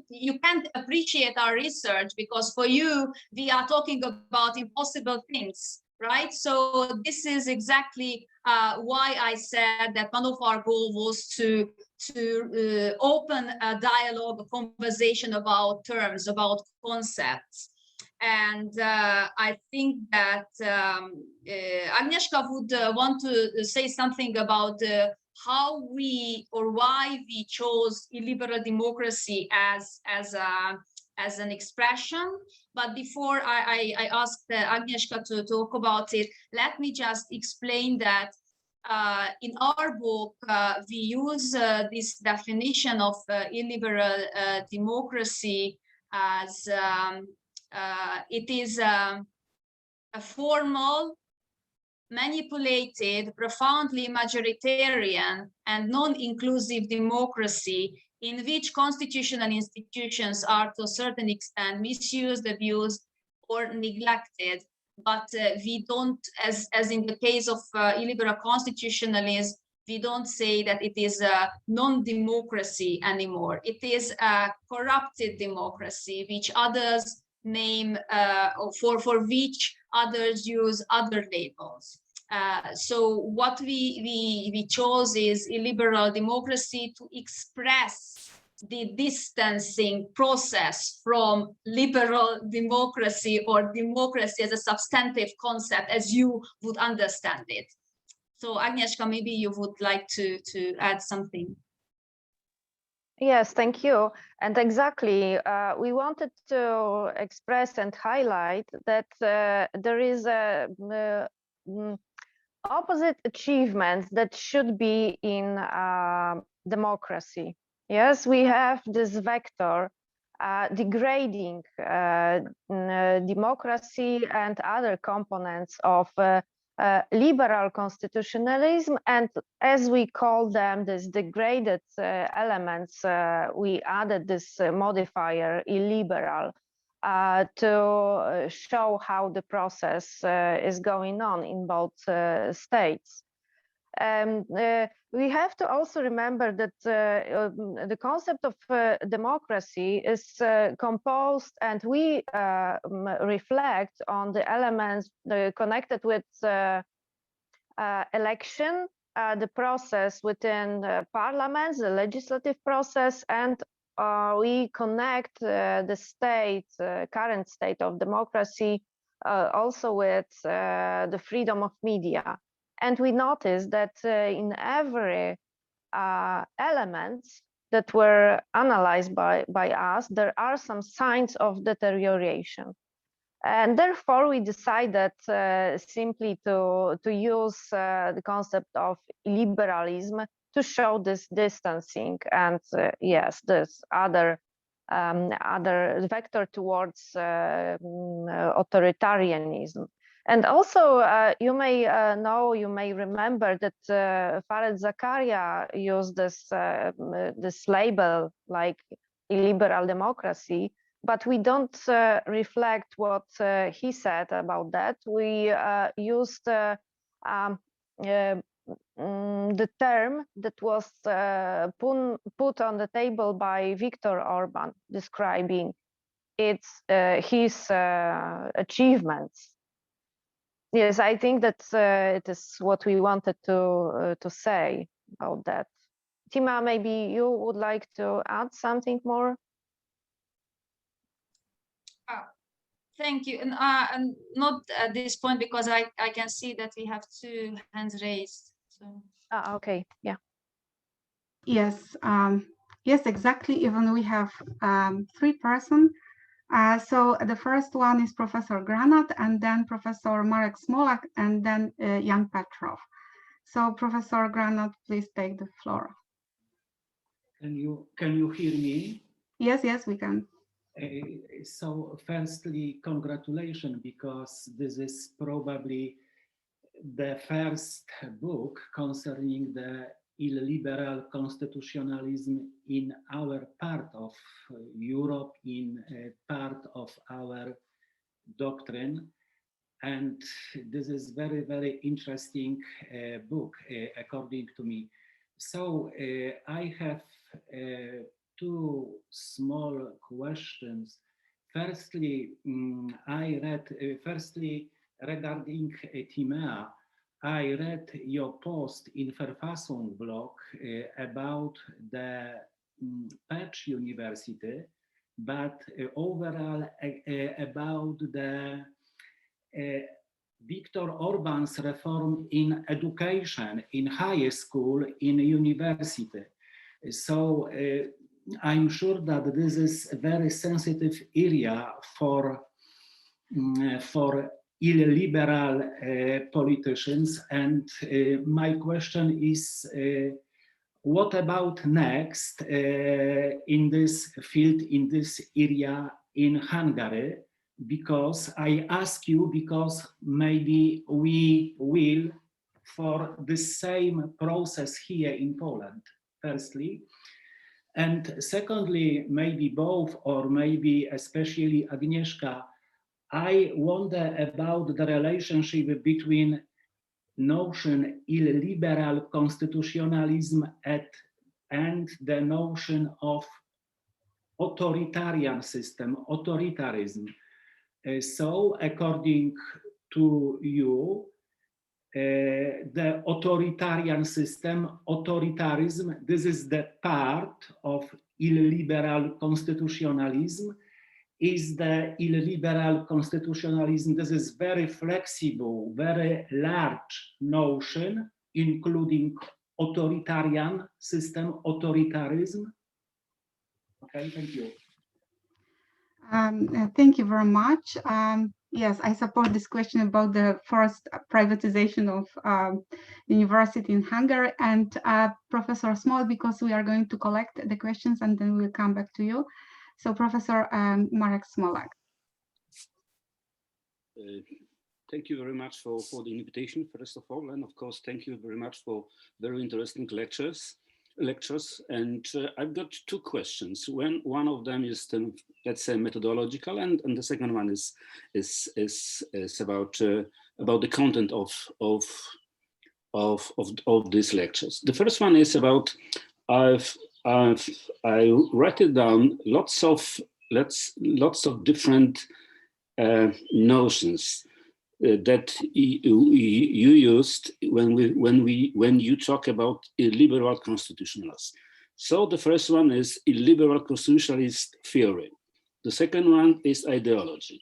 you can't appreciate our research because for you, we are talking about impossible things, right? So this is exactly why I said that one of our goals was to open a dialogue, a conversation about terms, about concepts. And I think that Agnieszka would want to say something about how we or why we chose illiberal democracy as an expression. But before I asked Agnieszka to talk about it, let me just explain that in our book, we use this definition of illiberal democracy as it is a formal, manipulated, profoundly majoritarian and non-inclusive democracy in which constitutional institutions are to a certain extent misused, abused, or neglected. But we don't, as in the case of illiberal constitutionalism, we don't say that it is a non-democracy anymore. It is a corrupted democracy, which others name for which others use other labels. So what we chose is illiberal democracy to express the distancing process from liberal democracy or democracy as a substantive concept as you would understand it. So Agnieszka, maybe you would like to add something. Yes, thank you. And exactly, we wanted to express and highlight that there is a opposite achievement that should be in democracy. Yes, we have this vector degrading democracy and other components of liberal constitutionalism, and as we call them, these degraded elements, we added this modifier illiberal to show how the process is going on in both states. We have to also remember that the concept of democracy is composed, and we reflect on the elements connected with election, the process within parliaments, the legislative process, and we connect the state, current state of democracy, also with the freedom of media. And we notice that in every elements that were analyzed by us, there are some signs of deterioration. And therefore, we decided simply to use the concept of liberalism to show this distancing and yes, this other vector towards authoritarianism. And also, you may know, you may remember that Fareed Zakaria used this label like illiberal democracy, but we don't reflect what he said about that. We used the term that was put on the table by Viktor Orban, describing his achievements. Yes, I think that it is what we wanted to say about that. Timea, maybe you would like to add something more? Thank you. And not at this point, because I can see that we have 2 hands raised. So. Okay, yeah. Yes, yes, exactly. Even we have 3 persons. So the first one is Professor Granat, and then Professor Marek Smolak, and then Jan Petrov. So Professor Granat, please take the floor. Can you hear me? Yes, yes, we can. So firstly, congratulations, because this is probably the first book concerning the illiberal constitutionalism in our part of Europe, in part of our doctoral doctrine. And this is very, very interesting book, according to me. So I have two small questions. Firstly, regarding Timea, I read your post in Verfassungsblog about the Pécs University, but overall about the Viktor Orban's reform in education, in high school, in university. So I'm sure that this is a very sensitive area for illiberal politicians. And my question is, what about next in this field, in this area in Hungary? Because I ask you, because maybe we will for the same process here in Poland, firstly. And secondly, maybe both, or maybe especially Agnieszka, I wonder about the relationship between notion illiberal constitutionalism and the notion of authoritarian system, authoritarism. So according to you, the authoritarian system, authoritarism, this is the part of illiberal constitutionalism. Is the illiberal constitutionalism, this is very flexible, very large notion, including authoritarian system, authoritarism? Okay, thank you. Thank you very much. Yes, I support this question about the first privatization of university in Hungary. And Professor Small, because we are going to collect the questions and then we'll come back to you. So Professor Marek Smolak. Thank you very much for the invitation, first of all. And of course, thank you very much for very interesting lectures. And I've got two questions. One of them is, let's say, methodological, and the second one is about the content of these lectures. The first one is about I write it down lots of different notions that you used when you talk about illiberal constitutionalism. So the first one is illiberal constitutionalist theory. The second one is ideology.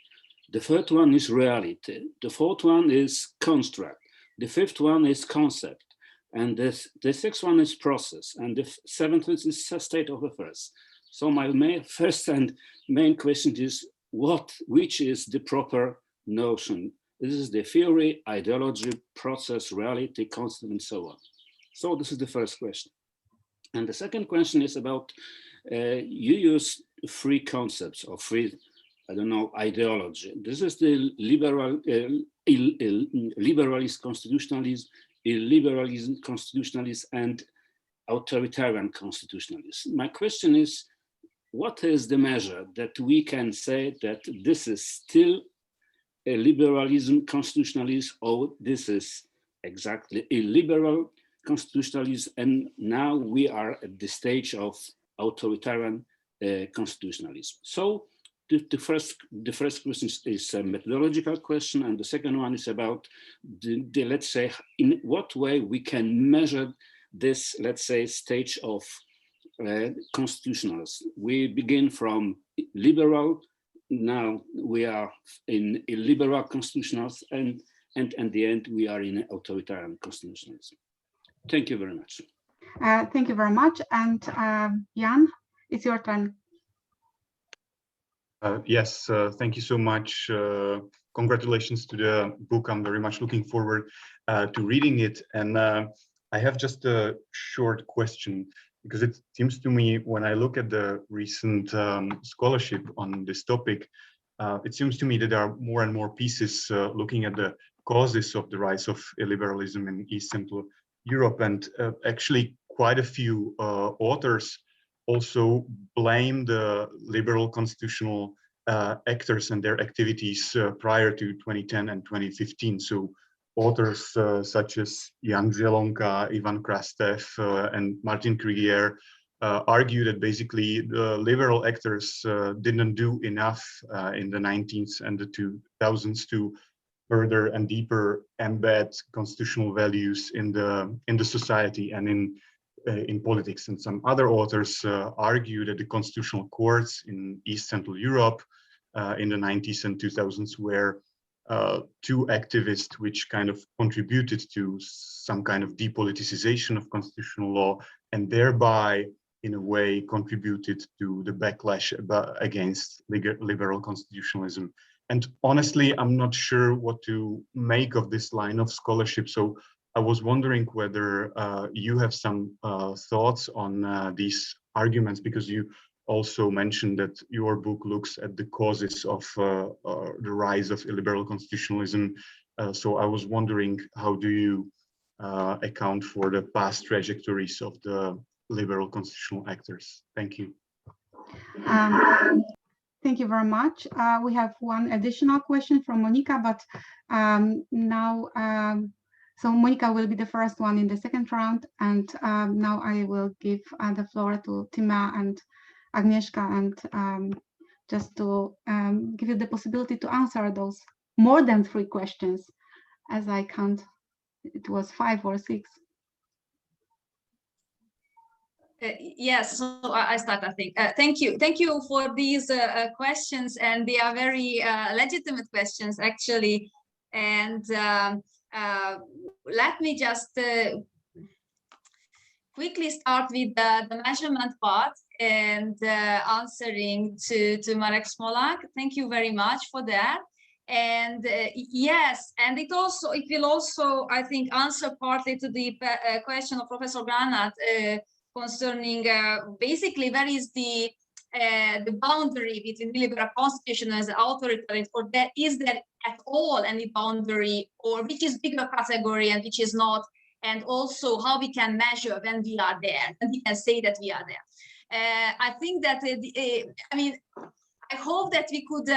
The third one is reality. The fourth one is construct. The fifth one is concept. And the sixth one is process. And the seventh is state of affairs. So my first and main question is, which is the proper notion? This is the theory, ideology, process, reality, concept, and so on. So this is the first question. And the second question is about, you use three concepts or three, I don't know, ideology. This is the liberalist constitutionalism, illiberalism constitutionalism, and authoritarian constitutionalism. My question is, what is the measure that we can say that this is still a liberalism constitutionalism, or this is exactly illiberal constitutionalism, and now we are at the stage of authoritarian constitutionalism? So the first question is a methodological question, and the second one is about the let's say, in what way we can measure this, let's say, stage of constitutionalism. We begin from liberal. Now we are in illiberal constitutionalism, and at the end we are in authoritarian constitutionalism. Thank you very much. Thank you very much. And Jan, it's your turn. Yes, thank you so much. Congratulations to the book. I'm very much looking forward to reading it. And I have just a short question, because it seems to me, when I look at the recent scholarship on this topic, it seems to me that there are more and more pieces looking at the causes of the rise of illiberalism in East Central Europe. And actually quite a few authors also blame the liberal constitutional actors and their activities prior to 2010 and 2015. So authors such as Jan Zielonka, Ivan Krastev, and Martin Krieger argue that basically the liberal actors didn't do enough in the 19th and the 2000s to further and deeper embed constitutional values in the society and in politics. And some other authors argue that the constitutional courts in East Central Europe in the 90s and 2000s were too activist, which kind of contributed to some kind of depoliticization of constitutional law, and thereby, in a way, contributed to the backlash against liberal constitutionalism. And honestly, I'm not sure what to make of this line of scholarship. So I was wondering whether you have some thoughts on these arguments, because you also mentioned that your book looks at the causes of the rise of illiberal constitutionalism. So I was wondering, how do you account for the past trajectories of the liberal constitutional actors? Thank you. Thank you very much. We have one additional question from Monica, but now, so Monica will be the first one in the second round, and now I will give the floor to Timea and Agnieszka, and just to give you the possibility to answer those more than 3 questions, as I count, it was 5 or 6. Yes, so I start, I think. Thank you for these questions, and they are very legitimate questions, actually. And let me just quickly start with the measurement part and answering to Marek Smolak. Thank you very much for that. And yes, and it will also, I think, answer partly to the question of Professor Granat concerning basically where is the boundary between illiberal constitutionalism and authoritarian, or is there at all any boundary, or which is bigger category and which is not, and also how we can measure when we are there and we can say that we are there. I think that I mean, I hope that we could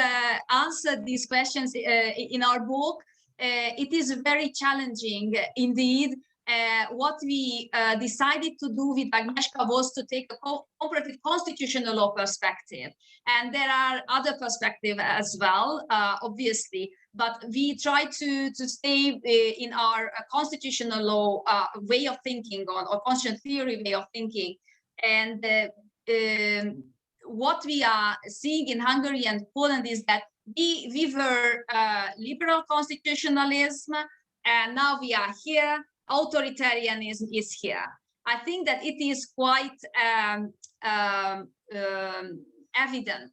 answer these questions in our book. It is very challenging indeed. What we decided to do with Agnieszka was to take a comparative constitutional law perspective. And there are other perspectives as well, obviously, but we try to stay in our constitutional law way of thinking or constitutional theory way of thinking. And what we are seeing in Hungary and Poland is that we were liberal constitutionalism, and now we are here. Authoritarianism is here. I think that it is quite evident.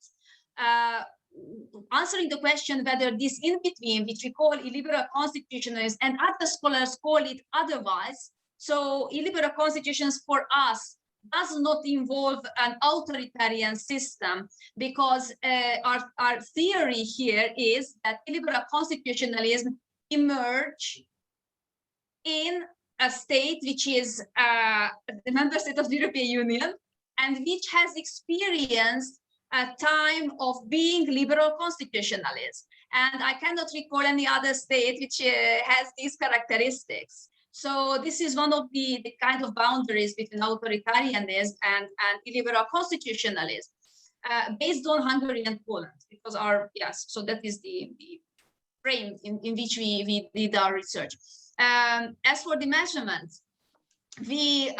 Answering the question whether this in between, which we call illiberal constitutionalism, and other scholars call it otherwise. So illiberal constitutions for us does not involve an authoritarian system, because our theory here is that illiberal constitutionalism emerged in a state which is the member state of the European Union and which has experienced a time of being liberal constitutionalist. And I cannot recall any other state which has these characteristics. So this is one of the kind of boundaries between authoritarianism and illiberal constitutionalism, based on Hungary and Poland, because so that is the frame in which we did our research. As for the measurements, we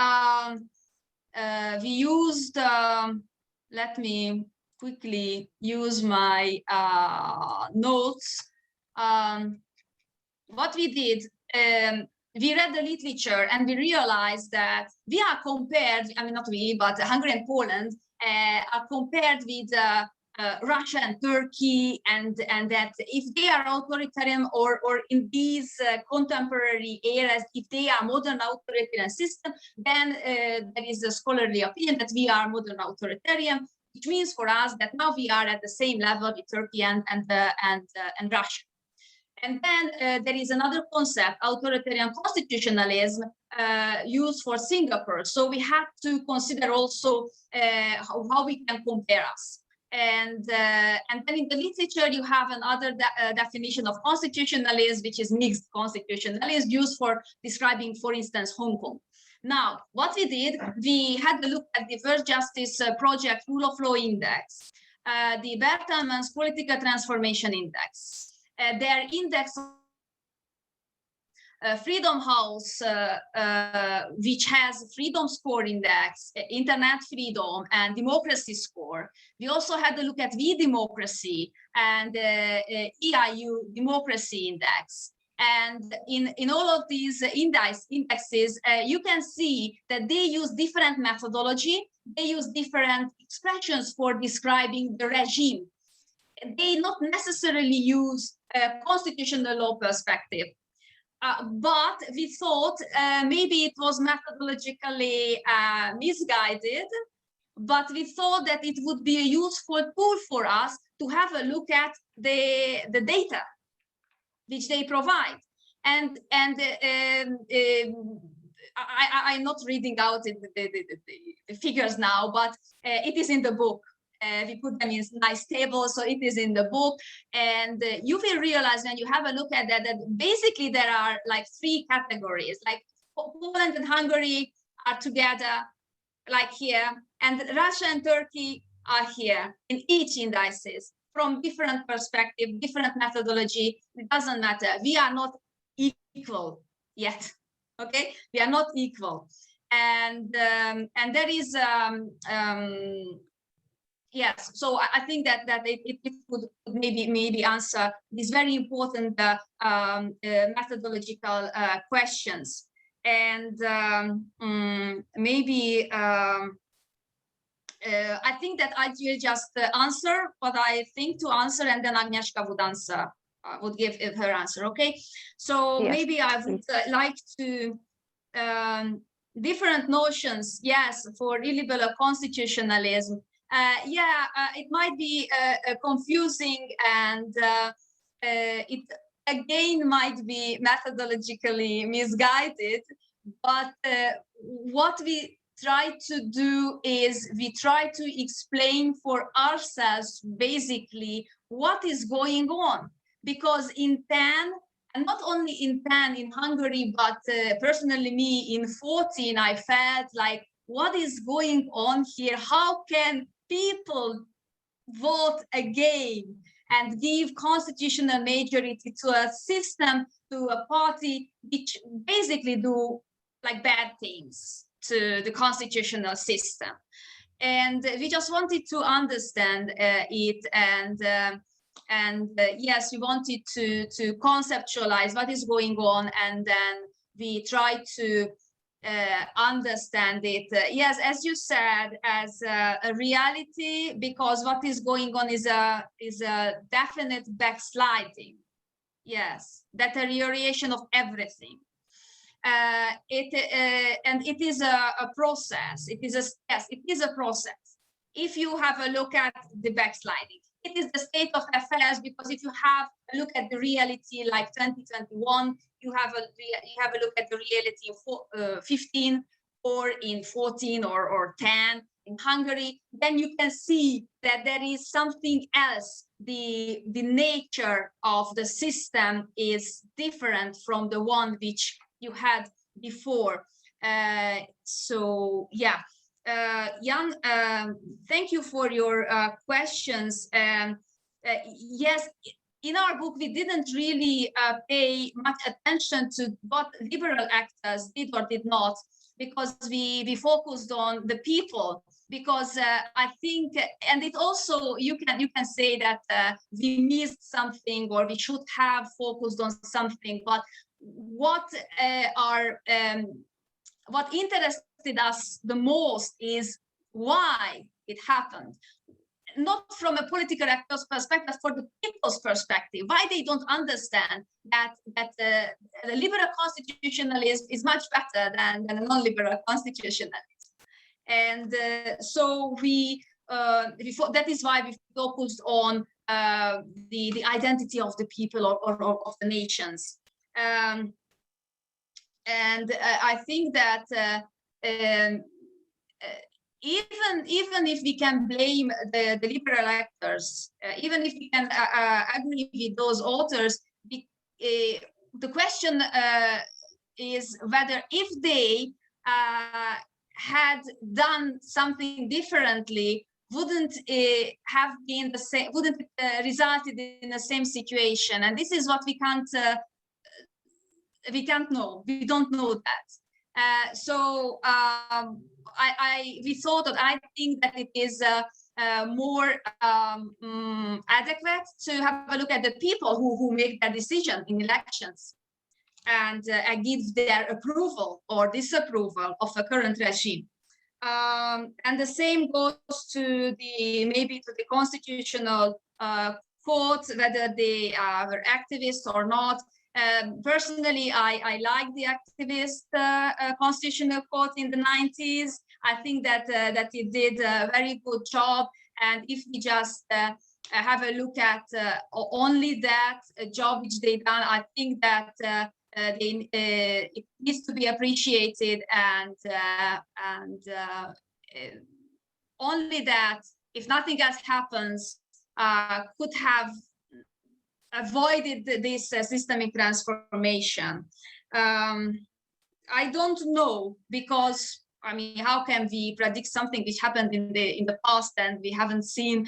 used, let me quickly use my notes. What we did, we read the literature and we realized that we are compared, I mean, not we, but Hungary and Poland are compared with Russia and Turkey, and that if they are authoritarian or in these contemporary eras, if they are modern authoritarian system, then there is a scholarly opinion that we are modern authoritarian, which means for us that now we are at the same level with Turkey and Russia. And then there is another concept, authoritarian constitutionalism, used for Singapore. So we have to consider also how we can compare us. And then in the literature, you have another definition of constitutionalism, which is mixed constitutionalism, used for describing, for instance, Hong Kong. Now, what we did, we had a look at the First Justice Project Rule of Law Index, the Bertelmann's Political Transformation Index, their index, Freedom House, which has Freedom Score Index, Internet Freedom, and Democracy Score. We also had a look at V-Democracy and EIU Democracy Index. And in all of these indexes, you can see that they use different methodology. They use different expressions for describing the regime. They not necessarily use a constitutional law perspective. But we thought maybe it was methodologically misguided, but we thought that it would be a useful tool for us to have a look at the data which they provide. And I'm not reading out the figures now, but it is in the book. We put them in nice tables, so it is in the book. And you will realize when you have a look at that, that basically there are like three categories. Like Poland and Hungary are together, like here, and Russia and Turkey are here in each indices. From different perspective, different methodology, it doesn't matter. We are not equal yet, okay? We are not equal. And there is, yes, so I think that it could maybe answer these very important methodological questions. And maybe, I think that I will just answer what I think to answer, and then Agnieszka would answer, would give her answer. Okay, so yes. Maybe I would like to different notions. Yes, for illiberal constitutionalism. It might be confusing, and it again might be methodologically misguided. But what we try to do is we try to explain for ourselves basically what is going on, because in 10, and not only in 10 in Hungary, but personally me in 14, I felt like, what is going on here? How can people vote again and give constitutional majority to a system, to a party which basically do like bad things to the constitutional system? And we just wanted to understand it, and yes, we wanted to conceptualize what is going on, and then we try to understand it, yes, as you said, as a reality, because what is going on is a definite backsliding, yes, deterioration of everything. And it is a process. It is a process. If you have a look at the backsliding, it is the state of affairs, because if you have a look at the reality like 2021, you have a look at the reality in 15 or in 14 or 10 in Hungary, then you can see that there is something else. The nature of the system is different from the one which you had before. So yeah, Jan, thank you for your questions. Yes, in our book, we didn't really pay much attention to what liberal actors did or did not, because we focused on the people. Because I think, and it also, you can say that we missed something, or we should have focused on something. But what interested us the most is why it happened. Not from a political actor's perspective, but for the people's perspective, why they don't understand that the liberal constitutionalism is much better than a non-liberal constitutionalism. And so that is why we focused on the identity of the people or of the nations. And I think that even if we can blame the liberal actors, even if we can agree with those authors, the question is whether if they had done something differently, wouldn't have been the same, wouldn't resulted in the same situation. And this is what we can't know. We don't know that. So we thought that I think that it is more adequate to have a look at the people who make that decision in elections and give their approval or disapproval of a current regime. And the same goes to maybe to the constitutional court, whether they were activists or not. Personally, I like the activist constitutional court in the 90s. I think that it did a very good job. And if we just have a look at only that job which they done, I think that it needs to be appreciated, and only that, if nothing else happens, could have avoided this systemic transformation. I don't know, because I mean, how can we predict something which happened in the past and we haven't seen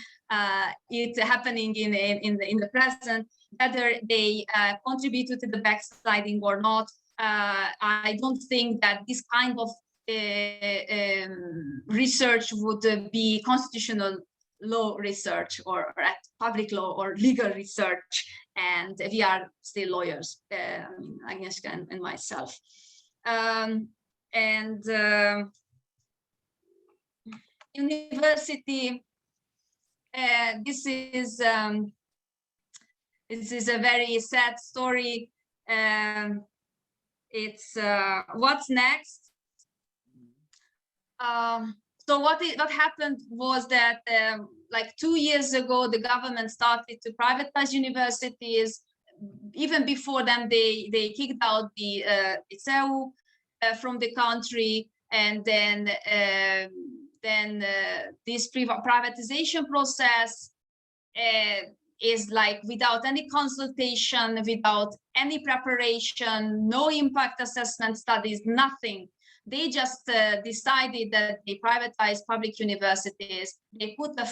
it happening in the present? Whether they contributed to the backsliding or not, I don't think that this kind of research would be constitutional law research or public law or legal research, and we are still lawyers, Agnieszka and myself. University, this is a very sad story. It's what's next. So what happened was that like 2 years ago, the government started to privatize universities. Even before then, they kicked out the CEU from the country, and then this privatization process is like without any consultation, without any preparation, no impact assessment studies, nothing. They just decided that they privatize public universities. They put the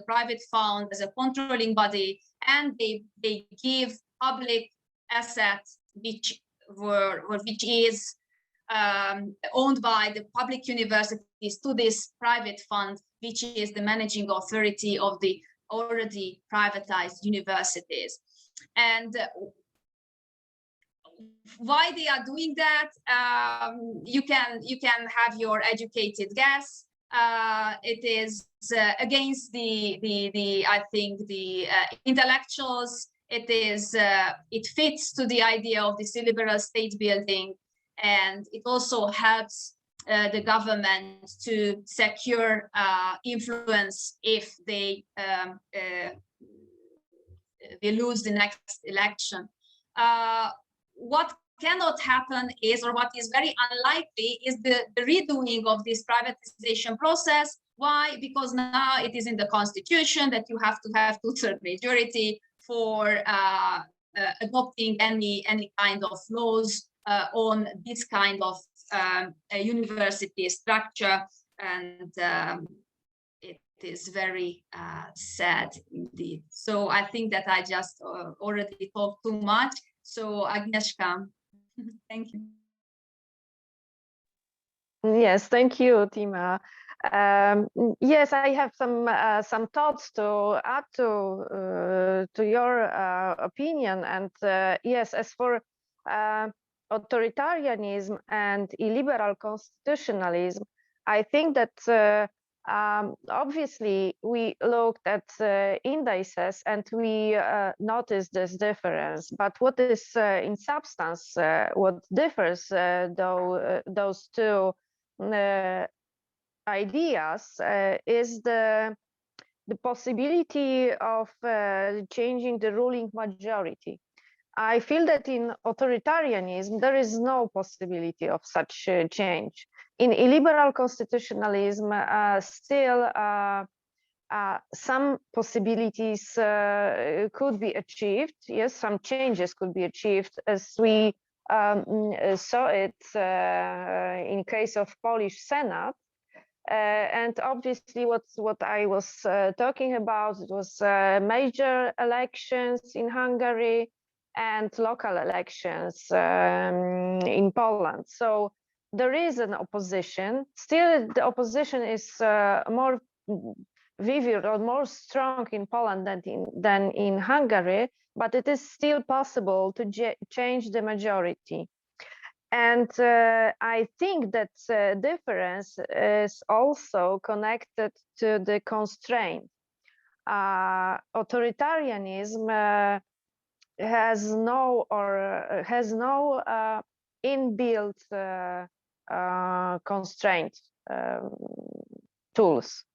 private fund as a controlling body, and they give public assets which is owned by the public universities to this private fund, which is the managing authority of the already privatized universities. And why they are doing that, you can have your educated guess. It is against I think the intellectuals. It fits to the idea of this illiberal state building, and it also helps the government to secure influence if they lose the next election. What cannot happen is, or what is very unlikely, is the redoing of this privatization process. Why? Because now it is in the constitution that you have to have 2/3 majority for adopting any kind of laws on this kind of university structure, and it is very sad indeed. So I think that I just already talked too much. So Agnieszka, thank you. Yes, thank you, Timea. Yes, I have some thoughts to add to your opinion. And yes, as for authoritarianism and illiberal constitutionalism, I think that obviously we looked at indices and we noticed this difference. But what is in substance, what differs those two ideas is the possibility of changing the ruling majority. I feel that in authoritarianism, there is no possibility of such change. In illiberal constitutionalism, still some possibilities could be achieved. Yes, some changes could be achieved, as we saw it in case of Polish Senate. And obviously, what I was talking about, it was major elections in Hungary and local elections in Poland. So there is an opposition. Still, the opposition is more vivid or more strong in Poland than in Hungary, but it is still possible to change the majority. And I think that difference is also connected to the constraint. Authoritarianism has no inbuilt constraint tools.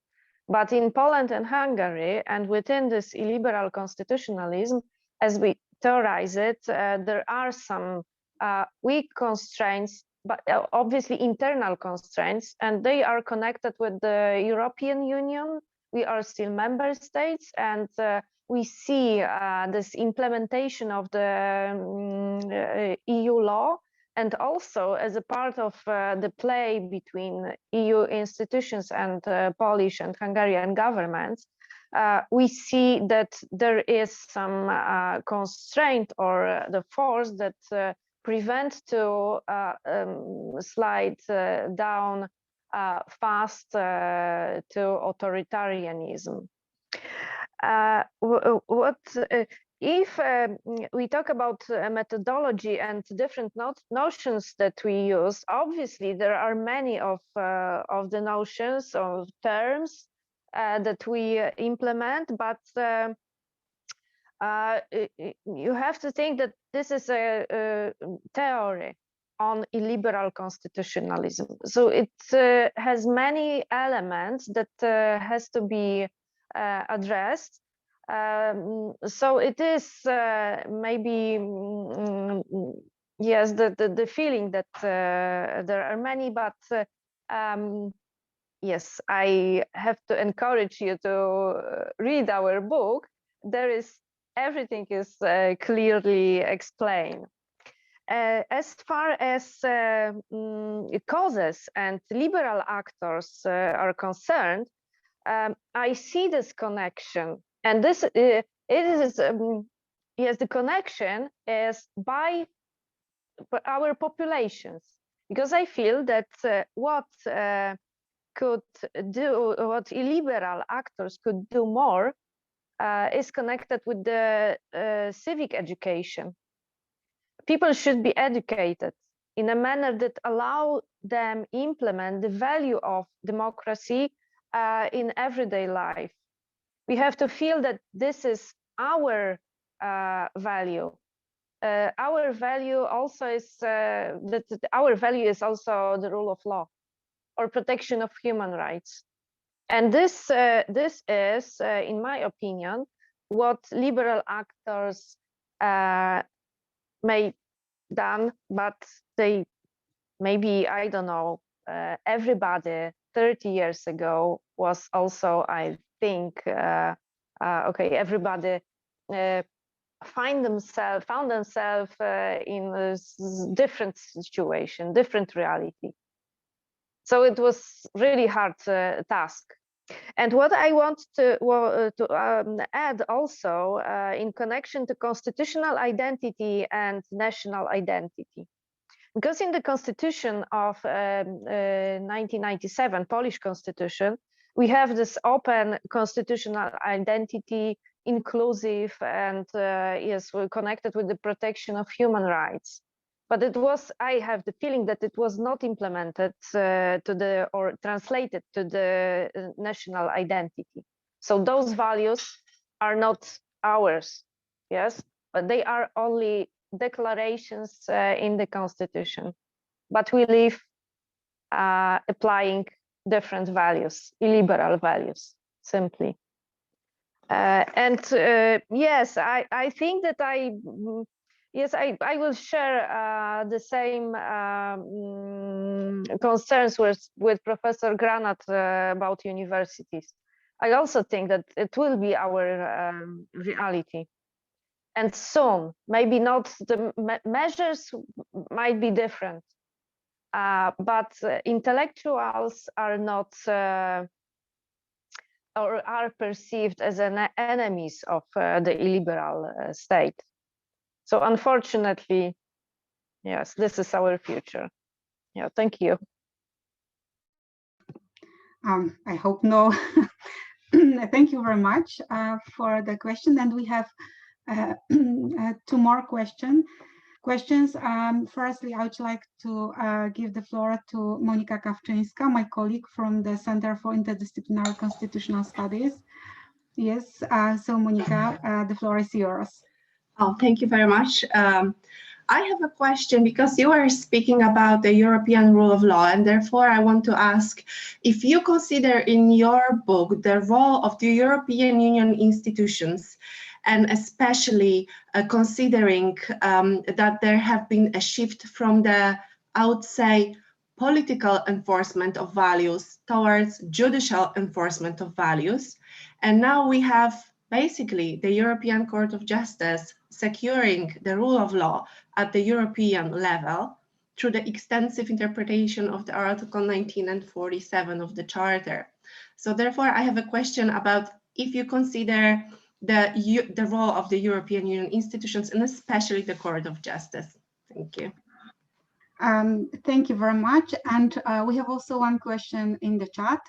But in Poland and Hungary, and within this illiberal constitutionalism, as we theorize it, there are some weak constraints, but obviously internal constraints, and they are connected with the European Union. We are still member states, and we see this implementation of the EU law, and also as a part of the play between EU institutions and Polish and Hungarian governments, we see that there is some constraint or the force that prevent to slide down fast to authoritarianism. If we talk about methodology and different notions that we use, obviously there are many of the notions of terms that we implement, but you have to think that this is a theory on illiberal constitutionalism. So it has many elements that has to be addressed. So it is maybe, yes, the feeling that there are many, but yes, I have to encourage you to read our book. Everything is clearly explained. As far as causes and liberal actors are concerned, I see this connection, and this it is yes, the connection is by our populations, because I feel that what illiberal actors could do more is connected with the civic education. People should be educated in a manner that allow them implement the value of democracy in everyday life. We have to feel that this is our value. Our value also is that our value is also the rule of law or protection of human rights. And this is, in my opinion, what liberal actors may done, but they maybe, I don't know, everybody 30 years ago was also, I think, okay, everybody found themselves in a different situation, different reality. So it was really hard task. And what I want to add also in connection to constitutional identity and national identity, because in the constitution of 1997, Polish constitution, we have this open constitutional identity, inclusive, and yes, we're connected with the protection of human rights. But it was, I have the feeling that it was not implemented or translated to the national identity. So those values are not ours, yes, but they are only declarations in the constitution. But we live applying different values, illiberal values, simply. And yes, I think that Yes, I will share the same concerns with Professor Granat about universities. I also think that it will be our reality. And soon, maybe not, the measures might be different, but intellectuals are not or are perceived as enemies of the illiberal state. So unfortunately, yes, this is our future. Yeah, thank you. I hope no. Thank you very much for the question. And we have two more questions. Firstly, I would like to give the floor to Monika Kawczyńska, my colleague from the Center for Interdisciplinary Constitutional Studies. Yes, so Monika, the floor is yours. Oh, thank you very much. I have a question because you are speaking about the European rule of law, and therefore I want to ask if you consider in your book the role of the European Union institutions, and especially considering that there have been a shift from the, I would say, political enforcement of values towards judicial enforcement of values. And now we have basically the European Court of Justice securing the rule of law at the European level through the extensive interpretation of the Article 19 and 47 of the Charter. So therefore, I have a question about if you consider the role of the European Union institutions and especially the Court of Justice. Thank you. Thank you very much. And we have also one question in the chat.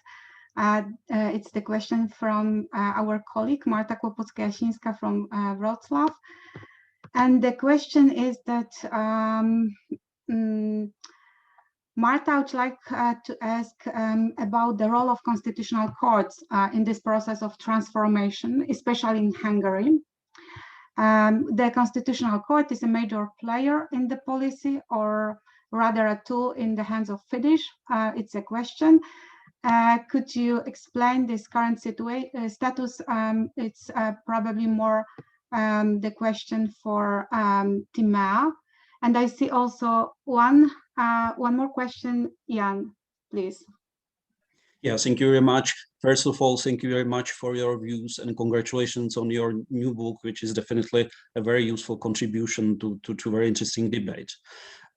It's the question from our colleague Marta Kłopocka-Jasińska from Wrocław. And the question is that Marta, I would like to ask about the role of constitutional courts in this process of transformation, especially in Hungary. The Constitutional Court is a major player in the policy, or rather a tool in the hands of Fidesz. It's a question. Could you explain this current status? It's probably more the question for Timea. And I see also one more question. Jan, please. Yeah, thank you very much. First of all, thank you very much for your views and congratulations on your new book, which is definitely a very useful contribution to very interesting debate.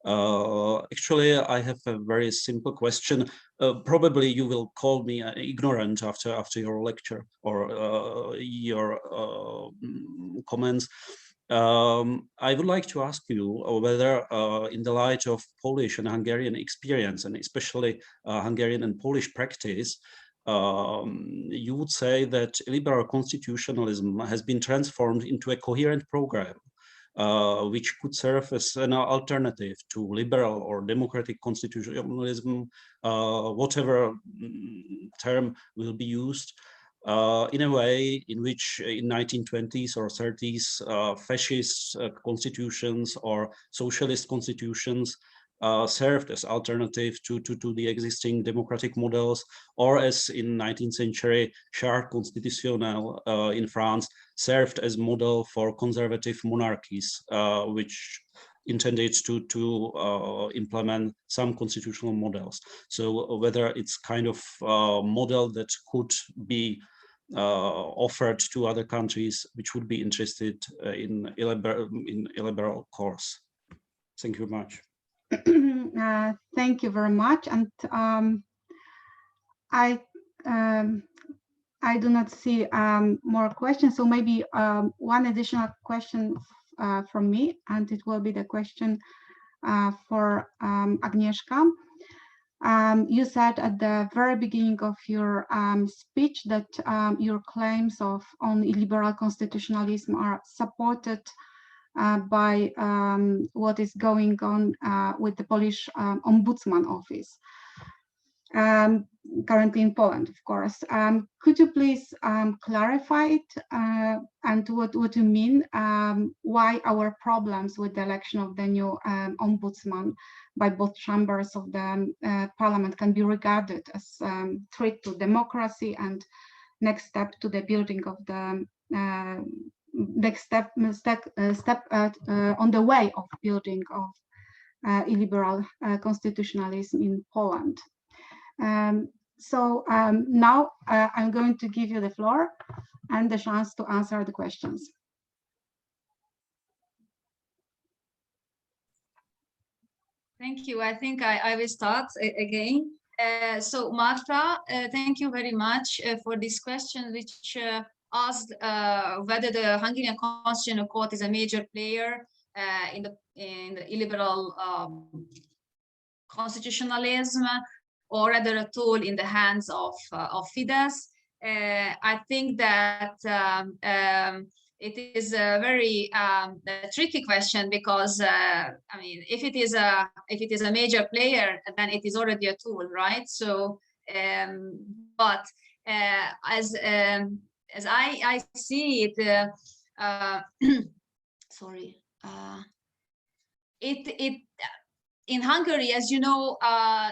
Actually, I have a very simple question. Probably you will call me ignorant after your lecture or your comments. I would like to ask you whether in the light of Polish and Hungarian experience, and especially Hungarian and Polish practice, you would say that illiberal constitutionalism has been transformed into a coherent program which could serve as an alternative to liberal or democratic constitutionalism, whatever term will be used, in a way in which in 1920s or 30s fascist constitutions or socialist constitutions served as alternative to the existing democratic models, or as in 19th century Charte constitutionnelle in France served as model for conservative monarchies, which intended to implement some constitutional models. So whether it's kind of model that could be offered to other countries which would be interested in illiberal course. Thank you very much. Thank you very much. And I do not see more questions, so maybe one additional question from me, and it will be the question for Agnieszka. You said at the very beginning of your speech that your claims on illiberal constitutionalism are supported by what is going on with the Polish Ombudsman office, currently in Poland, of course. Could you please clarify it and what you mean, why our problems with the election of the new ombudsman by both chambers of the parliament can be regarded as threat to democracy and next step to the building of the next step on the way of building of illiberal constitutionalism in Poland. So now I'm going to give you the floor and the chance to answer the questions. Thank you. I think I will start again. So Marta, thank you very much for this question, which asked whether the Hungarian Constitutional Court is a major player in the illiberal constitutionalism, or rather a tool in the hands of Fidesz. I think that it is a very tricky question, because I mean, if it is a major player, then it is already a tool, right? So, but as I see it, sorry, in Hungary, as you know,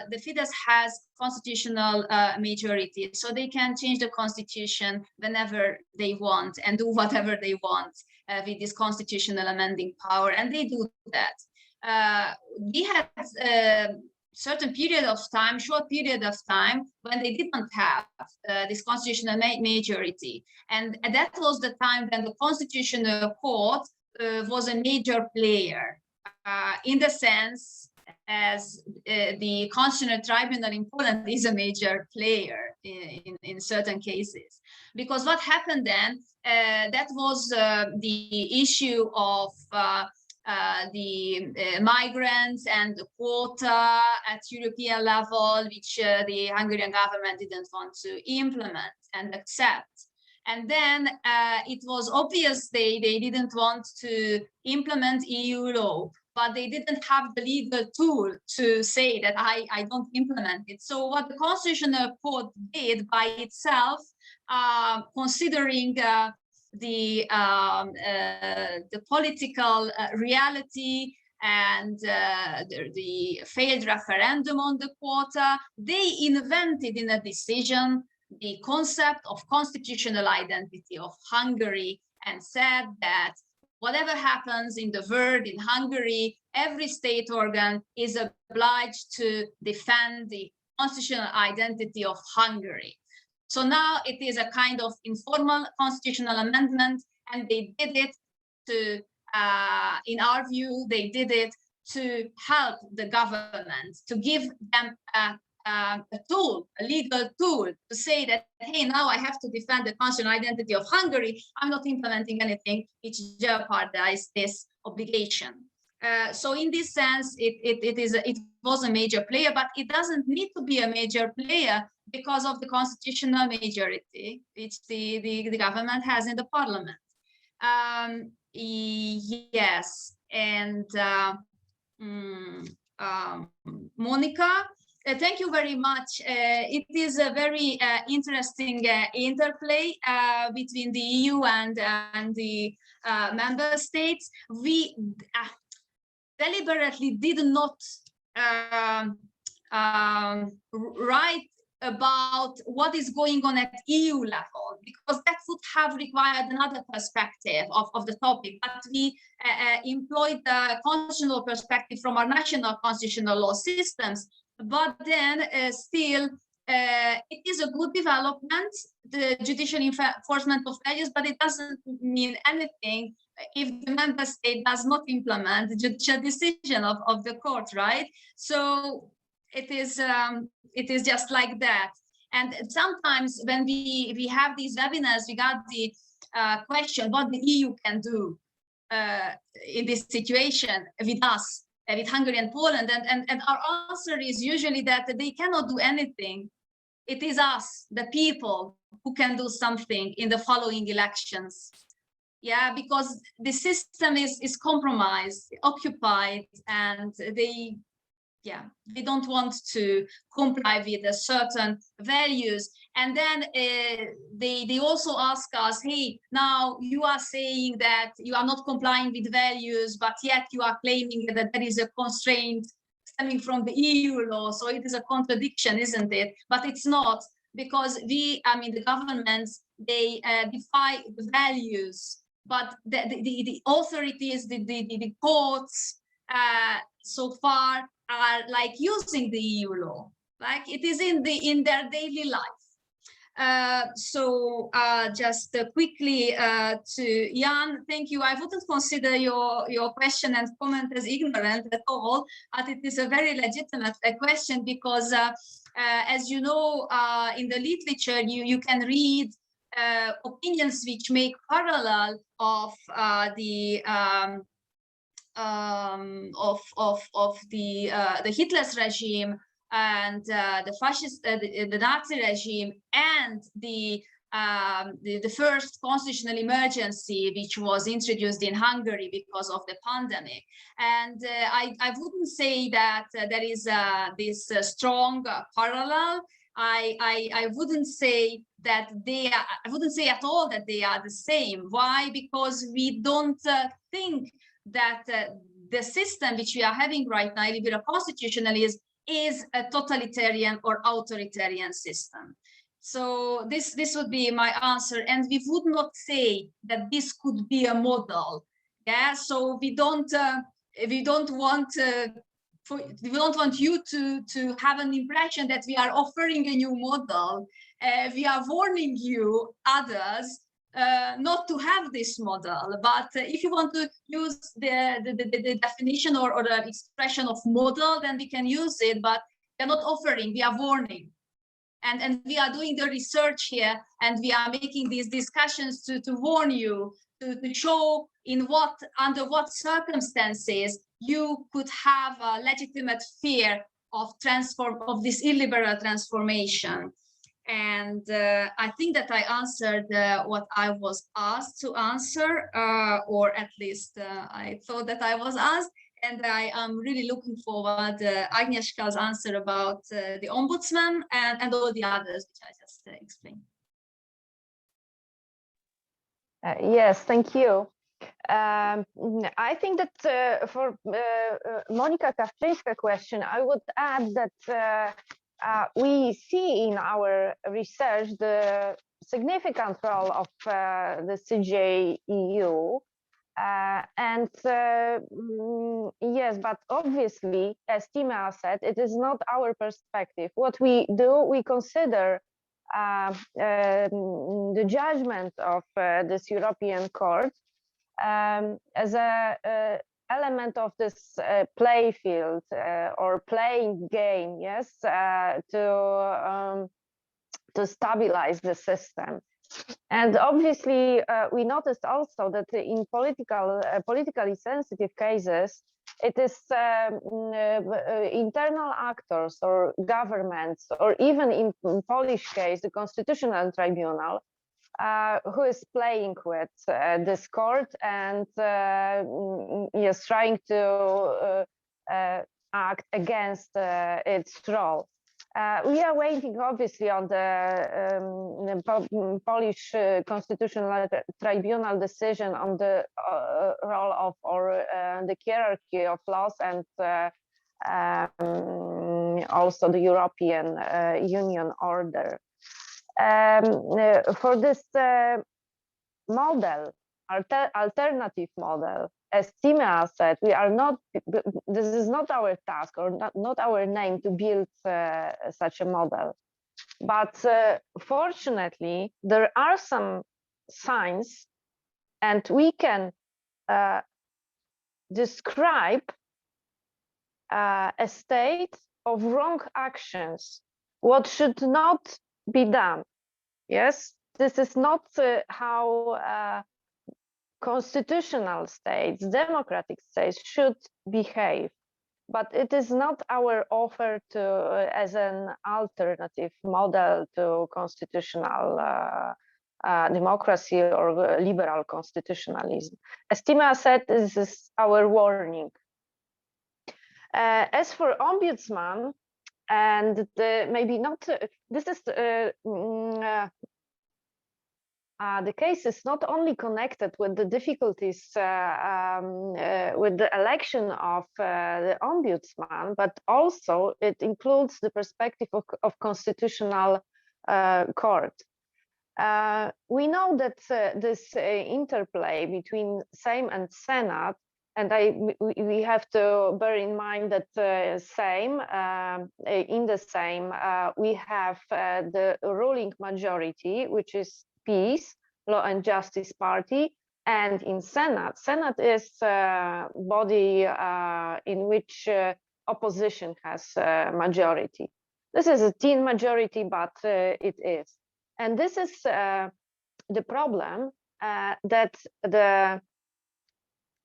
the Fidesz has constitutional majority, so they can change the constitution whenever they want and do whatever they want with this constitutional amending power, and they do that. We had a certain period of time, short period of time, when they didn't have this constitutional majority, and that was the time when the Constitutional Court was a major player, in the sense as the Constitutional Tribunal in Poland is a major player in certain cases. Because what happened then, that was the issue of the migrants and the quota at European level, which the Hungarian government didn't want to implement and accept. And then it was obvious they didn't want to implement EU law, but they didn't have the legal tool to say that I don't implement it. So what the Constitutional Court did by itself, considering the political reality and the failed referendum on the quota, they invented in a decision the concept of constitutional identity of Hungary, and said that whatever happens in the world, in Hungary, every state organ is obliged to defend the constitutional identity of Hungary. So now it is a kind of informal constitutional amendment, and they did it to, in our view, they did it to help the government, to give them a tool, a legal tool, to say that, hey, now I have to defend the constitutional identity of Hungary. I'm not implementing anything which jeopardizes this obligation. So in this sense, it was a major player, but it doesn't need to be a major player because of the constitutional majority which the government has in the parliament. Yes, and Monica, thank you very much. It is a very interesting interplay between the EU and the member states. We deliberately did not write about what is going on at EU level, because that would have required another perspective of the topic. But we employed the constitutional perspective from our national constitutional law systems. But then still, it is a good development, the judicial enforcement of values, but it doesn't mean anything if the member state does not implement the judicial decision of the court, right? So it is just like that. And sometimes when we have these webinars, we got the question what the EU can do in this situation with us, with Hungary and Poland, and our answer is usually that they cannot do anything. It is us, the people, who can do something in the following elections. Yeah, because the system is compromised, occupied, and they don't want to comply with a certain values. And then they also ask us, hey, now you are saying that you are not complying with values, but yet you are claiming that there is a constraint stemming from the EU law. So it is a contradiction, isn't it? But it's not, because the governments, they defy the values but the authorities, the courts so far are like using the EU law, like it is in their daily life. Just quickly to Jan, thank you. I wouldn't consider your question and comment as ignorant at all, but it is a very legitimate question because, as you know, in the literature, you can read opinions which make parallel of the Hitler's regime and the fascist, the Nazi regime, and the first constitutional emergency which was introduced in Hungary because of the pandemic. And I wouldn't say that there is this strong parallel. I wouldn't say that they are, I wouldn't say at all that they are the same. Why? Because we don't think that the system which we are having right now, illiberal constitutionalism, is a totalitarian or authoritarian system. So this would be my answer, and we would not say that this could be a model. Yeah, so we don't want you to have an impression that we are offering a new model. We are warning you, others, not to have this model. But if you want to use the definition or the expression of model, then we can use it. But we are not offering, we are warning. And we are doing the research here, and we are making these discussions to warn you, to show under what circumstances you could have a legitimate fear of this illiberal transformation. And I think that I answered what I was asked to answer, or at least I thought that I was asked. And I am really looking forward to Agnieszka's answer about the ombudsman and all the others which I just explained. Yes, thank you. I think that for Monika Kawczyńska's question, I would add that we see in our research the significant role of the CJEU. Yes, but obviously, as Timea said, it is not our perspective. What we do, we consider the judgment of this European Court as a element of this play field or playing game, yes, to stabilize the system. And obviously, we noticed also that in politically sensitive cases, it is internal actors or governments, or even in Polish case, the Constitutional Tribunal, who is playing with this court and is trying to act against its role. We are waiting, obviously, on the Polish Constitutional Tribunal decision on the role of, or the hierarchy of laws, and also the European Union order. For this model, alternative model, as Timea said, we are not, this is not our task or not our name to build such a model. But fortunately, there are some signs, and we can describe a state of wrong actions, what should not be done. Yes, this is not how constitutional states, democratic states should behave, but it is not our offer to as an alternative model to constitutional democracy or liberal constitutionalism. As Timea said, this is our warning. As for ombudsman, and maybe not, this is the case is not only connected with the difficulties with the election of the ombudsman, but also it includes the perspective of constitutional court. we know that this interplay between Sejm and Senate, and we have to bear in mind that in the Sejm we have the ruling majority, which is Peace, Law and Justice Party, and in Senate is a body in which opposition has a majority. This is a thin majority, but it is. And this is the problem that the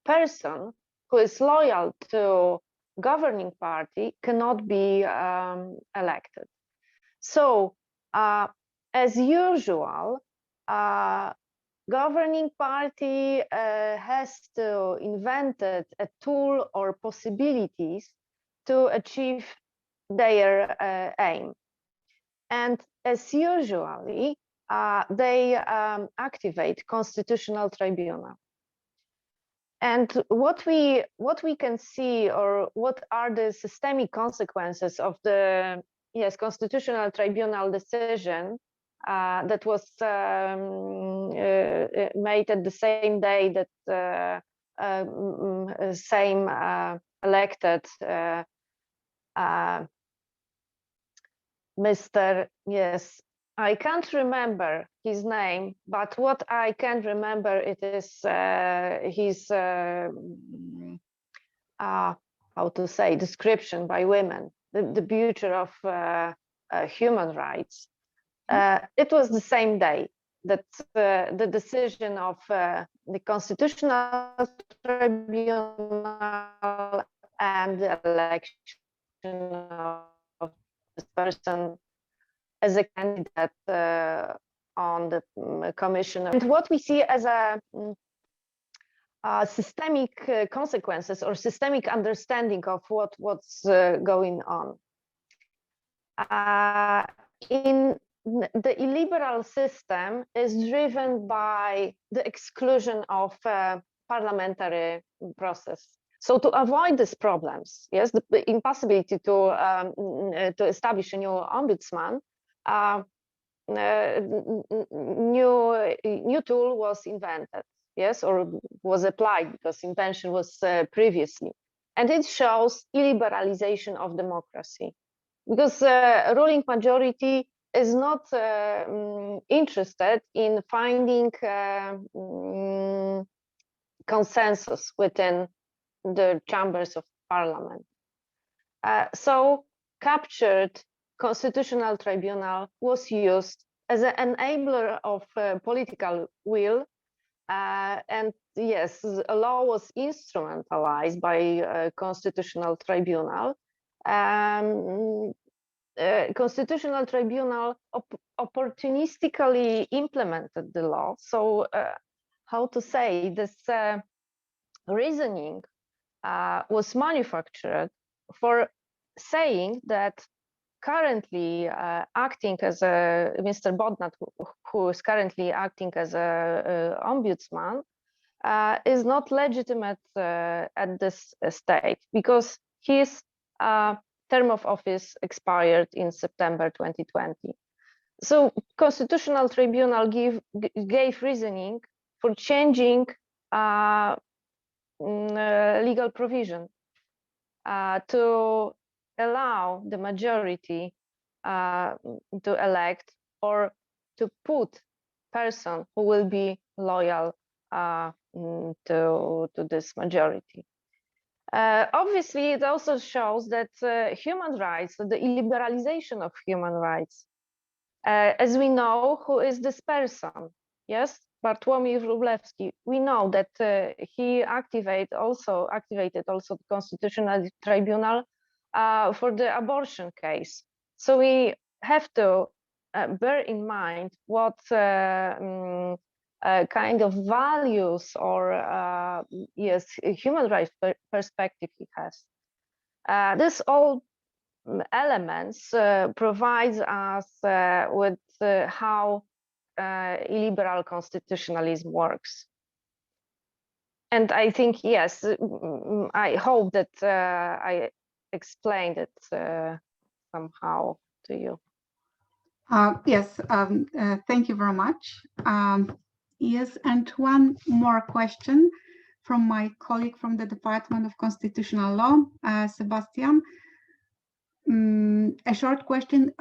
person who is loyal to governing party cannot be elected. So as usual, governing party has to invent a tool or possibilities to achieve their aim. And as usually, they activate constitutional tribunal. And what we can see, or what are the systemic consequences of the constitutional tribunal decision that was made at the same day that Sejm elected Mr. I can't remember his name, but what I can remember it is his how to say, description by women, the beauty of human rights. It was the same day that the decision of the Constitutional Tribunal and the election of this person as a candidate on the commission. And what we see as a systemic consequences or systemic understanding of what's going on. In the illiberal system is driven by the exclusion of parliamentary process. So to avoid these problems, the impossibility to establish a new ombudsman, new tool was invented, or was applied, because invention was previously, and it shows illiberalization of democracy, because ruling majority is not interested in finding consensus within the chambers of parliament. So captured Constitutional Tribunal was used as an enabler of political will, and yes, a law was instrumentalized by Constitutional Tribunal. Constitutional Tribunal opportunistically implemented the law. So how to say, this reasoning was manufactured for saying that currently acting as a Mr. Bodnat, who is currently acting as a ombudsman, is not legitimate at this stage, because his term of office expired in September 2020. So Constitutional Tribunal gave reasoning for changing legal provision to allow the majority to elect or to put person who will be loyal to this majority. Obviously, it also shows that human rights, the illiberalization of human rights, as we know, who is this person? Yes, Bartłomiej Wróblewski. We know that he activated also the Constitutional Tribunal for the abortion case. So we have to bear in mind what kind of values or human rights perspective he has. This all elements provides us with how illiberal constitutionalism works. And I think, yes, I hope that I explained it somehow to you. Yes, thank you very much. Yes, and one more question from my colleague from the Department of Constitutional Law, Sebastian. A short question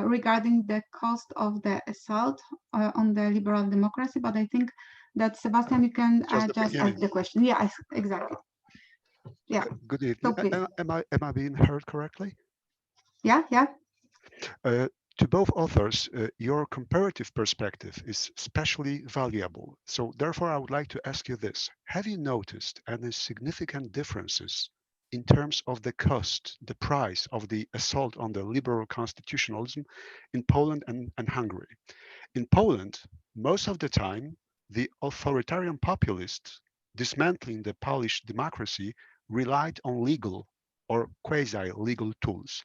regarding the cost of the assault on the liberal democracy, but I think that Sebastian, you can just ask the question. Yeah, exactly. Yeah. Good evening. So am I being heard correctly? Yeah, yeah. To both authors, your comparative perspective is especially valuable. So therefore, I would like to ask you this. Have you noticed any significant differences in terms of the cost, the price of the assault on the liberal constitutionalism in Poland and Hungary? In Poland, most of the time, the authoritarian populists dismantling the Polish democracy relied on legal or quasi-legal tools.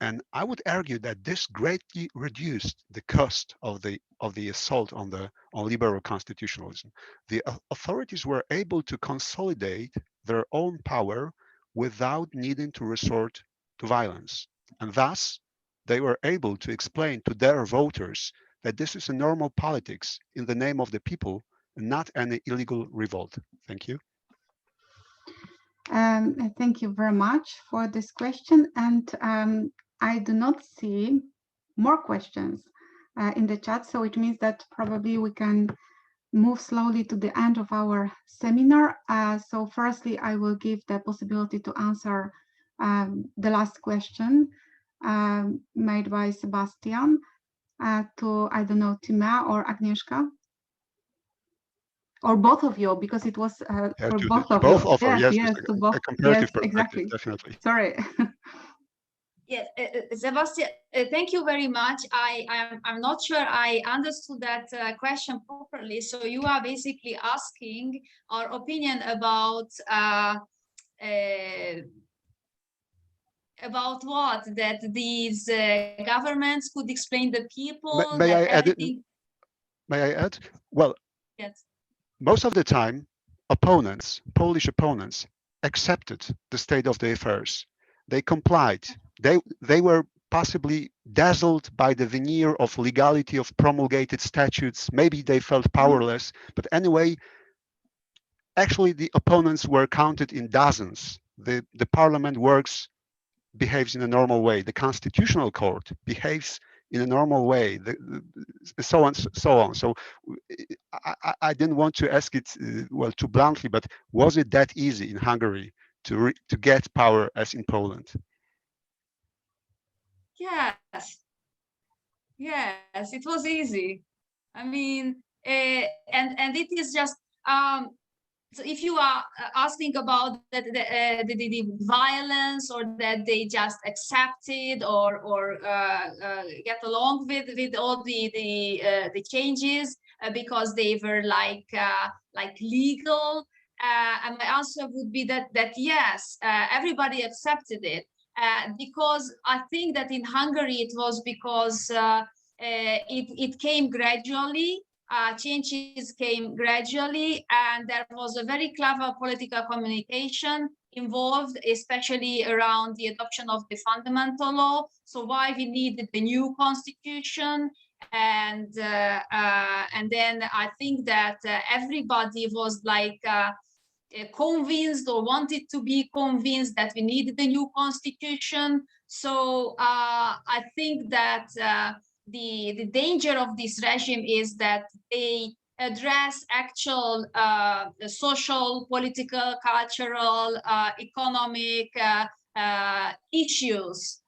And I would argue that this greatly reduced the cost of the assault on liberal constitutionalism. The authorities were able to consolidate their own power without needing to resort to violence. And thus, they were able to explain to their voters that this is a normal politics in the name of the people and not any illegal revolt. Thank you. Thank you very much for this question. And I do not see more questions in the chat. So it means that probably we can move slowly to the end of our seminar. So firstly, I will give the possibility to answer the last question made by Sebastian to, I don't know, Timea or Agnieszka. Or both of you, because it was for both of you. Offer, yes, to both. A comparative perspective, exactly. Definitely. Sorry. Yes, Sebastian, thank you very much. I'm not sure I understood that question properly. So you are basically asking our opinion about what? That these governments could explain the people. May I add? Well, yes. Most of the time, Polish opponents, accepted the state of the affairs. They complied. They were possibly dazzled by the veneer of legality of promulgated statutes. Maybe they felt powerless, but anyway, actually the opponents were counted in dozens. The parliament behaves in a normal way. The constitutional court behaves in a normal way, so on. So I didn't want to ask it well too bluntly, but was it that easy in Hungary to get power as in Poland? Yes, it was easy. I mean, and it is just so if you are asking about the violence, or that they just accepted or get along with all the changes because they were like legal, and my answer would be that yes, everybody accepted it, because I think that in Hungary it was because it came gradually. Changes came gradually, and there was a very clever political communication involved, especially around the adoption of the fundamental law. So why we needed the new constitution, and then I think that everybody was like convinced, or wanted to be convinced, that we needed the new constitution. So I think that the danger of this regime is that they address actual social, political, cultural, economic issues,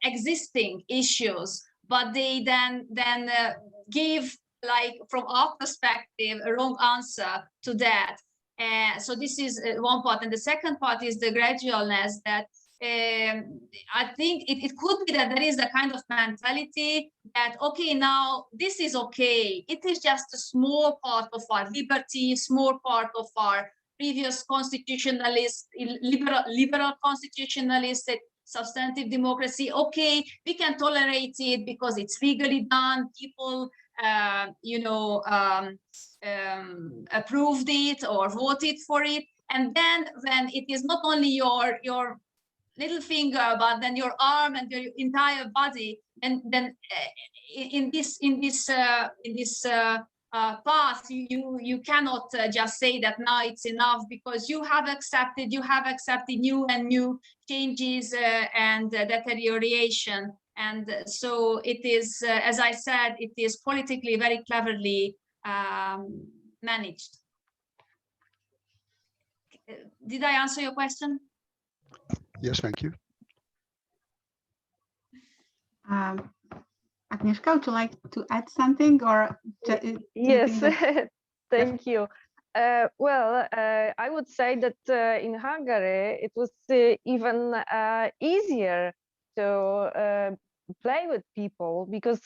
existing issues, but they then give, like, from our perspective, a wrong answer to that. So this is one part, and the second part is the gradualness, that I think it could be that there is a kind of mentality that, okay, now this is okay. It is just a small part of our liberty, small part of our previous constitutionalist, liberal constitutionalist, substantive democracy. Okay, we can tolerate it because it's legally done. People, approved it or voted for it. And then when it is not only your little finger, but then your arm and your entire body, and then in this path, you cannot just say that now it's enough, because you have accepted new and new changes and deterioration. And so it is, as I said, it is politically very cleverly managed. Did I answer your question? Yes, thank you. Agnieszka, would you like to add something, or yes, thank you. Well, I would say that in Hungary it was even easier to play with people, because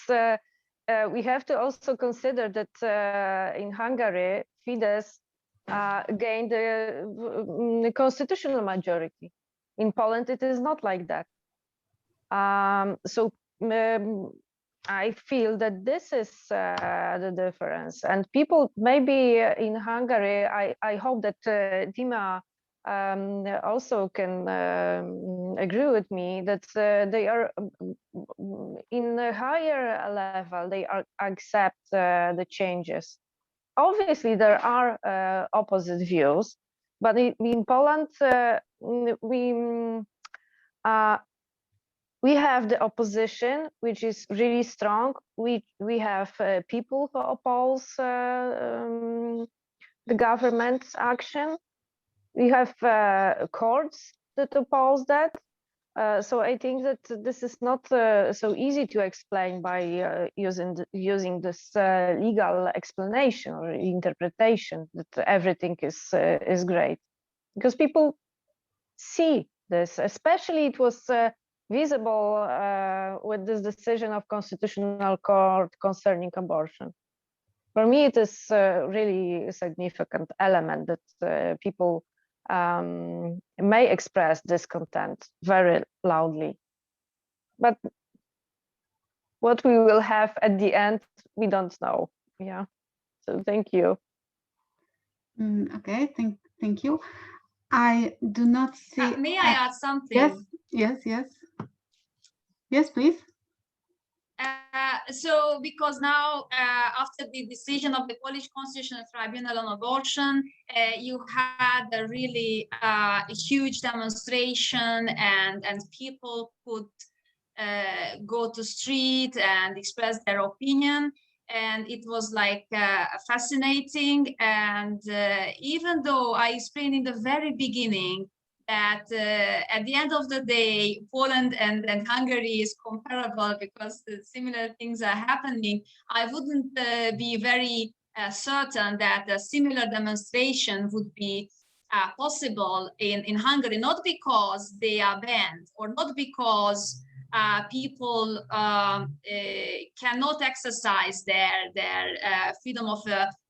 we have to also consider that in Hungary, Fidesz gained the constitutional majority. In Poland, it is not like that. So I feel that this is the difference. And people maybe in Hungary, I hope that Timea also can agree with me that they are in a higher level, they accept the changes. Obviously, there are opposite views, but in Poland, we have the opposition, which is really strong. We have people who oppose the government's action. We have courts that oppose that. So I think that this is not so easy to explain by using this legal explanation or interpretation that everything is great, because people see this. Especially it was visible with this decision of Constitutional Court concerning abortion. For me, it is really a significant element that people may express discontent very loudly. But what we will have at the end, we don't know. Yeah. So thank you. Okay, thank you. I do not see. May I add something? Yes, please. So, because now, after the decision of the Polish Constitutional Tribunal on abortion, you had a really huge demonstration, and people could go to street and express their opinion. And it was like fascinating. And even though I explained in the very beginning that at the end of the day, Poland and Hungary is comparable because similar things are happening, I wouldn't be very certain that a similar demonstration would be possible in Hungary, not because they are banned or not because people cannot exercise their freedom of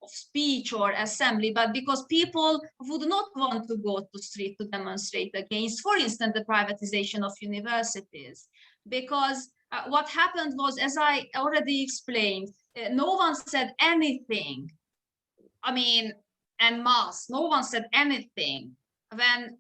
speech or assembly, but because people would not want to go to street to demonstrate against, for instance, the privatization of universities. Because what happened was, as I already explained, no one said anything. I mean, en masse, no one said anything when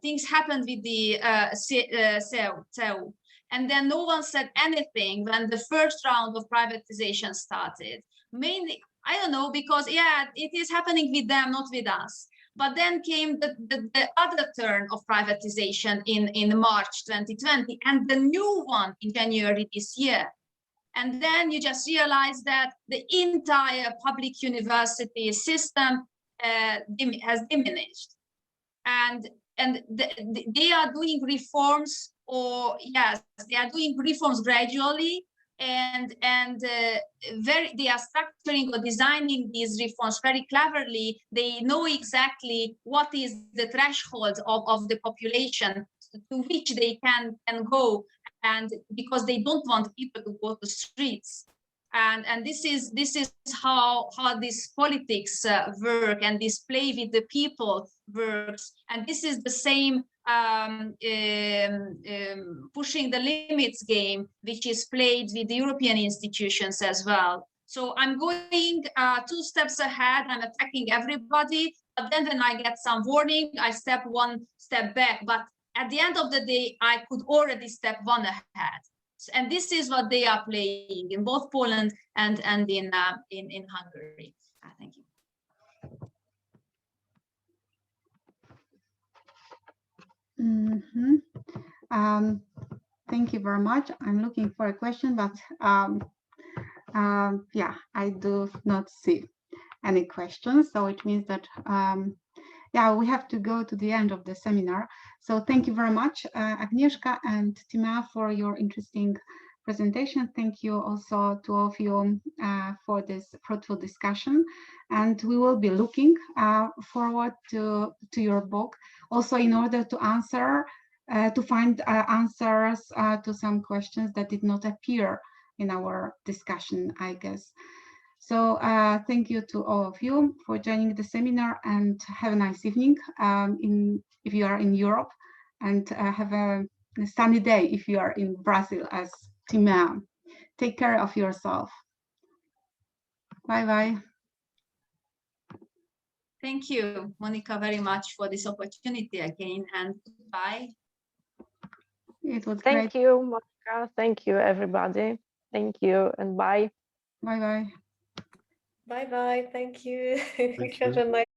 things happened with the CEU. And then no one said anything when the first round of privatization started. Mainly, I don't know, because yeah, it is happening with them, not with us. But then came the other turn of privatization in March 2020, and the new one in January this year. And then you just realize that the entire public university system has diminished. And they are doing reforms, or yes, they are doing reforms gradually, and they are structuring or designing these reforms very cleverly. They know exactly what is the threshold of the population to which they can go, and because they don't want people to go to streets. And this is how this politics work, and this play with the people works. And this is the same pushing the limits game, which is played with the European institutions as well. So I'm going 2 steps ahead. I'm attacking everybody, but then when I get some warning, I step 1 step back. But at the end of the day, I could already step one ahead. And this is what they are playing in both Poland and in Hungary. Thank you. Thank you very much. I'm looking for a question, but yeah, I do not see any questions. So it means that yeah, we have to go to the end of the seminar. So thank you very much, Agnieszka and Timea, for your interesting presentation. Thank you also to all of you for this fruitful discussion. And we will be looking forward to your book, also in order to answer, to find answers to some questions that did not appear in our discussion, I guess. So thank you to all of you for joining the seminar, and have a nice evening if you are in Europe, and have a sunny day if you are in Brazil as Timea. Take care of yourself. Bye-bye. Thank you, Monica, very much for this opportunity again, and goodbye. It was Thank great. you, Monica. Thank you, everybody. Thank you, and bye. Bye-bye. Bye-bye. Thank you. Thank you. Have a nice